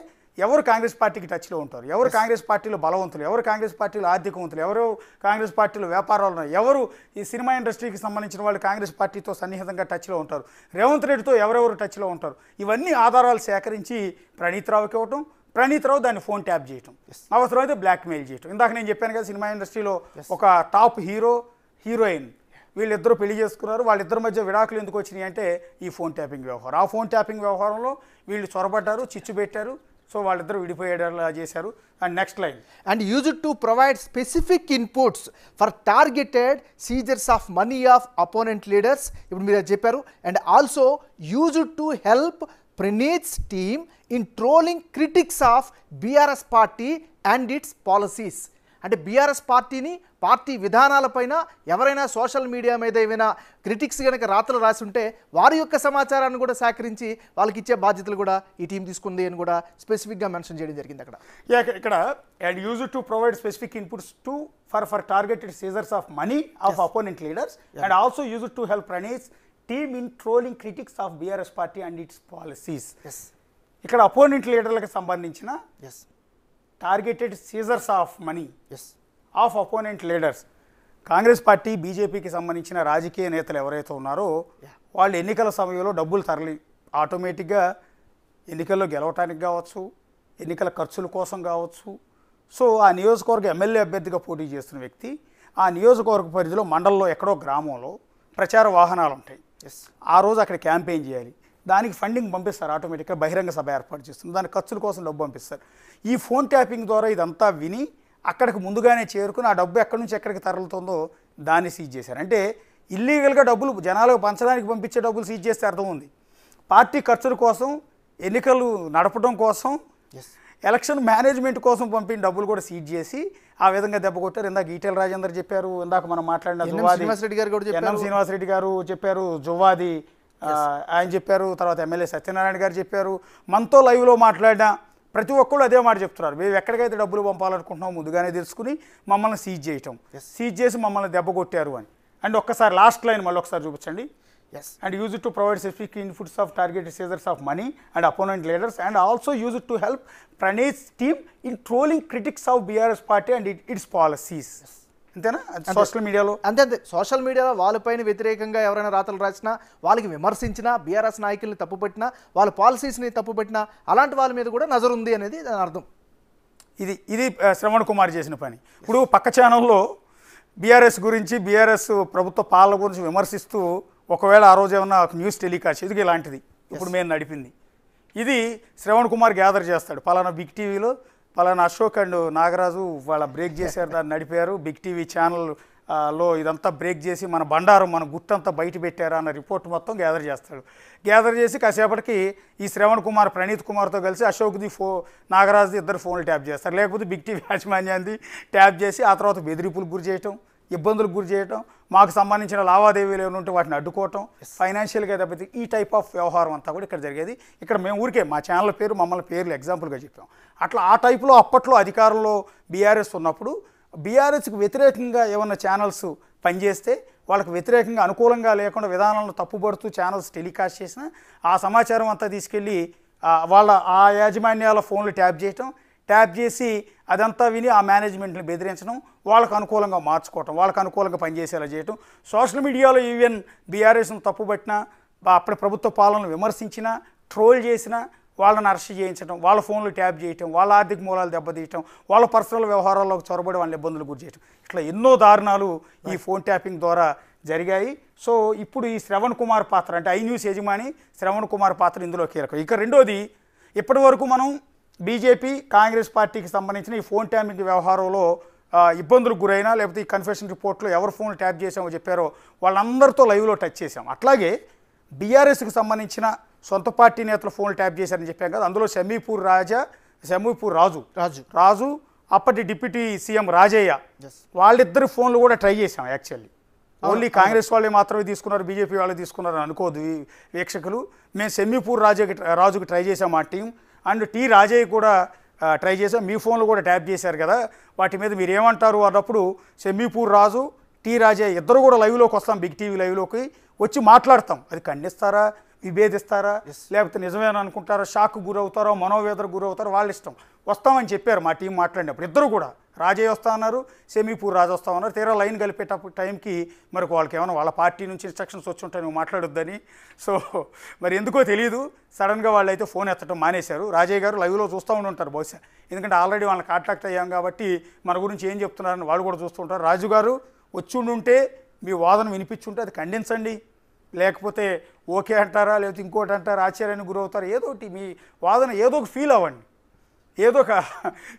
ఎవరు కాంగ్రెస్ పార్టీకి టచ్లో ఉంటారు, ఎవరు కాంగ్రెస్ పార్టీలో బలవంతులు, ఎవరు కాంగ్రెస్ పార్టీలో ఆర్థికవంతులు, ఎవరు కాంగ్రెస్ పార్టీలో వ్యాపారాలు ఉన్నాయి, ఎవరు ఈ సినిమా ఇండస్ట్రీకి సంబంధించిన వాళ్ళు కాంగ్రెస్ పార్టీతో సన్నిహితంగా టచ్లో ఉంటారు, రేవంత్ రెడ్డితో ఎవరెవరు టచ్లో ఉంటారు, ఇవన్నీ ఆధారాలు సేకరించి ప్రణీత్ రావుకి ఇవ్వటం, ప్రణీత్ రావు దాన్ని ఫోన్ ట్యాప్ చేయటం, అవసరమైతే బ్లాక్మెయిల్ చేయటం. ఇందాక నేను చెప్పాను కదా, సినిమా ఇండస్ట్రీలో ఒక టాప్ హీరో, హీరోయిన్ వీళ్ళిద్దరూ పెళ్లి చేసుకున్నారు, వాళ్ళిద్దరి మధ్య విడాకులు ఎందుకు వచ్చినాయి అంటే ఈ ఫోన్ ట్యాపింగ్ వ్యవహారం. ఆ ఫోన్ ట్యాపింగ్ వ్యవహారంలో వీళ్ళు చొరబడ్డారు, చిచ్చు పెట్టారు, సో వాళ్ళిద్దరూ విడిపోయేలా చేశారు. And next line, and used to provide specific inputs for targeted seizures of money of opponent leaders, ఇప్పుడు మీరు చెప్పారు, and also used to help Praneeth's team in trolling critics of BRS party and its policies. అంటే BRS పార్టీని, party విధానాలపైన ఎవరైనా social media మీద ఏమైనా critics కనుక రాతలు రాసి ఉంటే వారి యొక్క సమాచారాన్ని కూడా సేకరించి వాళ్ళకి ఇచ్చే బాధ్యతలు కూడా ఈ టీం తీసుకుంది అని కూడా స్పెసిఫిక్గా మెన్షన్ చేయడం జరిగింది అక్కడ. ఇక్కడ and use to provide specific inputs to for targeted seizures of money of opponent leaders and also use to help Praneeth team in trolling critics of BRS party and its policies. ఇక్కడ opponent లీడర్లకు సంబంధించిన targeted seizures of money of opponent leaders, Congress party బీజేపీకి సంబంధించిన రాజకీయ నేతలు ఎవరైతే ఉన్నారో వాళ్ళు ఎన్నికల సమయంలో డబ్బులు తరలి ఆటోమేటిక్గా ఎన్నికల్లో గెలవటానికి కావచ్చు, ఎన్నికల ఖర్చుల కోసం కావచ్చు. సో ఆ నియోజకవర్గ ఎమ్మెల్యే అభ్యర్థిగా పోటీ చేస్తున్న వ్యక్తి ఆ నియోజకవర్గ పరిధిలో మండలంలో ఎక్కడో గ్రామంలో ప్రచార వాహనాలు ఉంటాయి, ఆ రోజు అక్కడ క్యాంపెయిన్ చేయాలి, దానికి ఫండింగ్ పంపిస్తారు, ఆటోమేటిక్గా బహిరంగ సభ ఏర్పాటు చేస్తుంది, దాని ఖర్చుల కోసం డబ్బు పంపిస్తారు. ఈ ఫోన్ ట్యాపింగ్ ద్వారా ఇదంతా విని అక్కడికి ముందుగానే చేరుకుని ఆ డబ్బు ఎక్కడి నుంచి ఎక్కడికి తరలుతుందో దాన్ని సీజ్ చేశారు. అంటే ఇల్లీగల్గా డబ్బులు జనాలకు పంచడానికి పంపించే డబ్బులు సీజ్ చేస్తే అర్థం ఉంది. పార్టీ ఖర్చుల కోసం, ఎన్నికలు నడపడం కోసం, ఎలక్షన్ మేనేజ్మెంట్ కోసం పంపిన డబ్బులు కూడా సీజ్ చేసి ఆ విధంగా దెబ్బ కొట్టారు. ఇందాక ఈటెల రాజేందర్ చెప్పారు, ఇందాక మనం మాట్లాడిన జువ్వాది శ్రీనివాసరెడ్డి గారు చెప్పారు, జువ్వాది ఆయన చెప్పారు, తర్వాత ఎమ్మెల్యే సత్యనారాయణ గారు చెప్పారు, మనతో లైవ్లో మాట్లాడిన ప్రతి ఒక్కళ్ళు అదే మాట చెప్తున్నారు. మేము ఎక్కడికైతే డబ్బులు పంపాలనుకుంటున్నాం ముందుగానే తెలుసుకుని మమ్మల్ని సీజ్ చేయటం, సీజ్ చేసి మమ్మల్ని దెబ్బ కొట్టారు అని. అండ్ ఒక్కసారి లాస్ట్ లైన్ మళ్ళీ ఒకసారి చూపించండి. And use to provide specific inputs of targeted seizures of money and opponent leaders and also use to help Praneeth team in trolling critics of BRS party and its policies. అంతేనా? Social మీడియాలో అంతే social మీడియాలో వాళ్ళపైన వ్యతిరేకంగా ఎవరైనా రాతలు రాసినా, వాళ్ళకి విమర్శించినా, బీఆర్ఎస్ నాయకుల్ని తప్పుపట్టినా, వాళ్ళ పాలసీస్ని తప్పుపట్టినా అలాంటి వాళ్ళ మీద కూడా నజరు ఉంది అనేది దాని అర్థం. ఇది శ్రవణ్ కుమార్ చేసిన పని. ఇప్పుడు పక్క ఛానల్లో బీఆర్ఎస్ గురించి, బీఆర్ఎస్ ప్రభుత్వ పాలన గురించి విమర్శిస్తూ ఒకవేళ ఆ రోజు ఏమన్నా న్యూస్ టెలికాస్ట్ ఇది ఇలాంటిది ఇప్పుడు మేము నడిపింది, ఇది శ్రవణ్ కుమార్ గ్యాదర్ చేస్తాడు. పలానా బిగ్ టీవీలో పలానా అశోక్ అండ్ నాగరాజు వాళ్ళ బ్రేక్ చేశారు, దాన్ని నడిపారు, బిగ్ టీవీ ఛానల్ లో ఇదంతా బ్రేక్ చేసి మన బండారం, మన గుట్టంతా బయట పెట్టారు అన్న రిపోర్ట్ మొత్తం గ్యాదర్ చేస్తాడు. గ్యాదర్ చేసి కాసేపటికి ఈ శ్రవణ్ కుమార్ ప్రణీత్ కుమార్తో కలిసి అశోక్ది నాగరాజ్ది ఇద్దరు ఫోన్లు ట్యాప్ చేస్తారు, లేకపోతే బిగ్ టీవీ యాజమాన్యాన్ని ట్యాప్ చేసి ఆ తర్వాత బెదిరింపులకు గురి చేయటం, ఇబ్బందులకు గురి చేయటం, మాకు సంబంధించిన లావాదేవీలు ఏమైనా ఉంటే వాటిని అడ్డుకోవటం, ఫైనాన్షియల్గా దెబ్బతి ఈ టైప్ ఆఫ్ వ్యవహారం అంతా కూడా ఇక్కడ జరిగేది. ఇక్కడ మేము ఊరికే మా ఛానల్ పేరు మమ్మల్ని పేర్లు ఎగ్జాంపుల్గా చెప్పాం. అట్లా ఆ టైప్లో అప్పట్లో అధికారంలో బీఆర్ఎస్ ఉన్నప్పుడు బీఆర్ఎస్కి వ్యతిరేకంగా ఏమన్నా ఛానల్స్ పనిచేస్తే వాళ్ళకి వ్యతిరేకంగా అనుకూలంగా లేకుండా విధానాలను తప్పుపడుతూ ఛానల్స్ టెలికాస్ట్ చేసిన ఆ సమాచారం అంతా తీసుకెళ్ళి వాళ్ళ ఆ యాజమాన్యాల ఫోన్లు ట్యాప్ చేసి అదంతా విని ఆ మేనేజ్మెంట్ని బెదిరించడం, వాళ్ళకు అనుకూలంగా మార్చుకోవటం, వాళ్ళకు అనుకూలంగా పనిచేసేలా చేయటం. సోషల్ మీడియాలో ఈవెన్ బీఆర్ఎస్ను తప్పుపట్టినా, అప్పటి ప్రభుత్వ పాలనను విమర్శించినా, ట్రోల్ చేసినా వాళ్ళని అరెస్ట్ చేయించడం, వాళ్ళ ఫోన్లు ట్యాప్ చేయటం, వాళ్ళ ఆర్థిక మూలాలు దెబ్బతీయటం, వాళ్ళ పర్సనల్ వ్యవహారాల్లోకి చొరబడి వాళ్ళని ఇబ్బందులు గురి చేయటం, ఇట్లా ఎన్నో దారుణాలు ఈ ఫోన్ ట్యాపింగ్ ద్వారా జరిగాయి. సో ఇప్పుడు ఈ శ్రవణ్ కుమార్ పాత్ర అంటే ఐ న్యూస్ యజమాని శ్రవణ్ కుమార్ పాత్ర ఇందులో కీలకం. ఇక రెండోది, ఇప్పటి వరకు మనం బీజేపీ కాంగ్రెస్ పార్టీకి సంబంధించిన ఈ ఫోన్ ట్యాపింగ్ వ్యవహారంలో ఇబ్బందులకు గురైనా లేకపోతే ఈ కన్ఫెషన్ రిపోర్ట్లో ఎవరు ఫోన్లు ట్యాప్ చేసామో చెప్పారో వాళ్ళందరితో లైవ్లో టచ్ చేసాం. అట్లాగే బీఆర్ఎస్కి సంబంధించిన సొంత పార్టీ నేతలు ఫోన్లు ట్యాప్ చేశారని చెప్పాం కదా, అందులో షమీపూర్ రాజు అప్పటి డిప్యూటీ సీఎం రాజయ్య వాళ్ళిద్దరు ఫోన్లు కూడా ట్రై చేసాం. యాక్చువల్లీ ఓన్లీ కాంగ్రెస్ వాళ్ళే మాత్రమే తీసుకున్నారు, బీజేపీ వాళ్ళు తీసుకున్నారు అనుకోదు వీక్షకులు. మేము షమీపూర్ రాజుకి ట్రై చేసాం మా టీం, అండ్ టీ రాజయ్య కూడా ట్రై చేసాం. మీ ఫోన్లు కూడా ట్యాప్ చేశారు కదా, వాటి మీద మీరు ఏమంటారు అన్నప్పుడు షమీపూర్ రాజు, టీ రాజయ్య ఇద్దరు కూడా లైవ్లోకి వస్తాం, బిగ్ టీవీ లైవ్లోకి వచ్చి మాట్లాడతాం. అది ఖండిస్తారా, విభేదిస్తారా, లేకపోతే నిజమేనా అనుకుంటారా, షాక్ గురవుతారో, మనోవేదనకు గురవుతారో వాళ్ళ ఇష్టం. వస్తామని చెప్పారు మా టీం మాట్లాడినప్పుడు. ఇద్దరు కూడా రాజయ్య వస్తా అన్నారు, షమీపూర్ రాజు వస్తా ఉన్నారు. తీరా లైన్ కలిపేటప్పుడు టైంకి మరి వాళ్ళకి ఏమైనా వాళ్ళ పార్టీ నుంచి ఇన్స్ట్రక్షన్స్ వచ్చి ఉంటాయి నువ్వు మాట్లాడొద్దని. సో మరి ఎందుకో తెలియదు, సడన్గా వాళ్ళు అయితే ఫోన్ ఎత్తడం మానేశారు. రాజయ్య గారు లైవ్లో చూస్తూ ఉంటారు బహుశా, ఎందుకంటే ఆల్రెడీ వాళ్ళని కాంటాక్ట్ అయ్యాం కాబట్టి మన గురించి ఏం చెప్తున్నారని వాళ్ళు కూడా చూస్తూ ఉంటారు. రాజు గారు వచ్చి ఉండుంటే మీ వాదన వినిపించుంటే అది ఖండించండి, లేకపోతే ఓకే అంటారా, లేకపోతే ఇంకోటి అంటారా, ఆశ్చర్యానికి గురవుతారు, ఏదో ఒకటి మీ వాదన ఏదో ఒక ఫీల్ అవ్వండి, ఏదో ఒక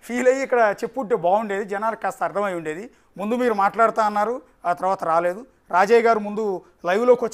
ఫీల్ అయ్యి ఇక్కడ చెప్పుంటే బాగుండేది, జనాలకు కాస్త అర్థమై ఉండేది. ముందు మీరు మాట్లాడుతూ అన్నారు, ఆ తర్వాత రాలేదు. రాజయ్య గారు ముందు లైవ్లోకి వచ్చి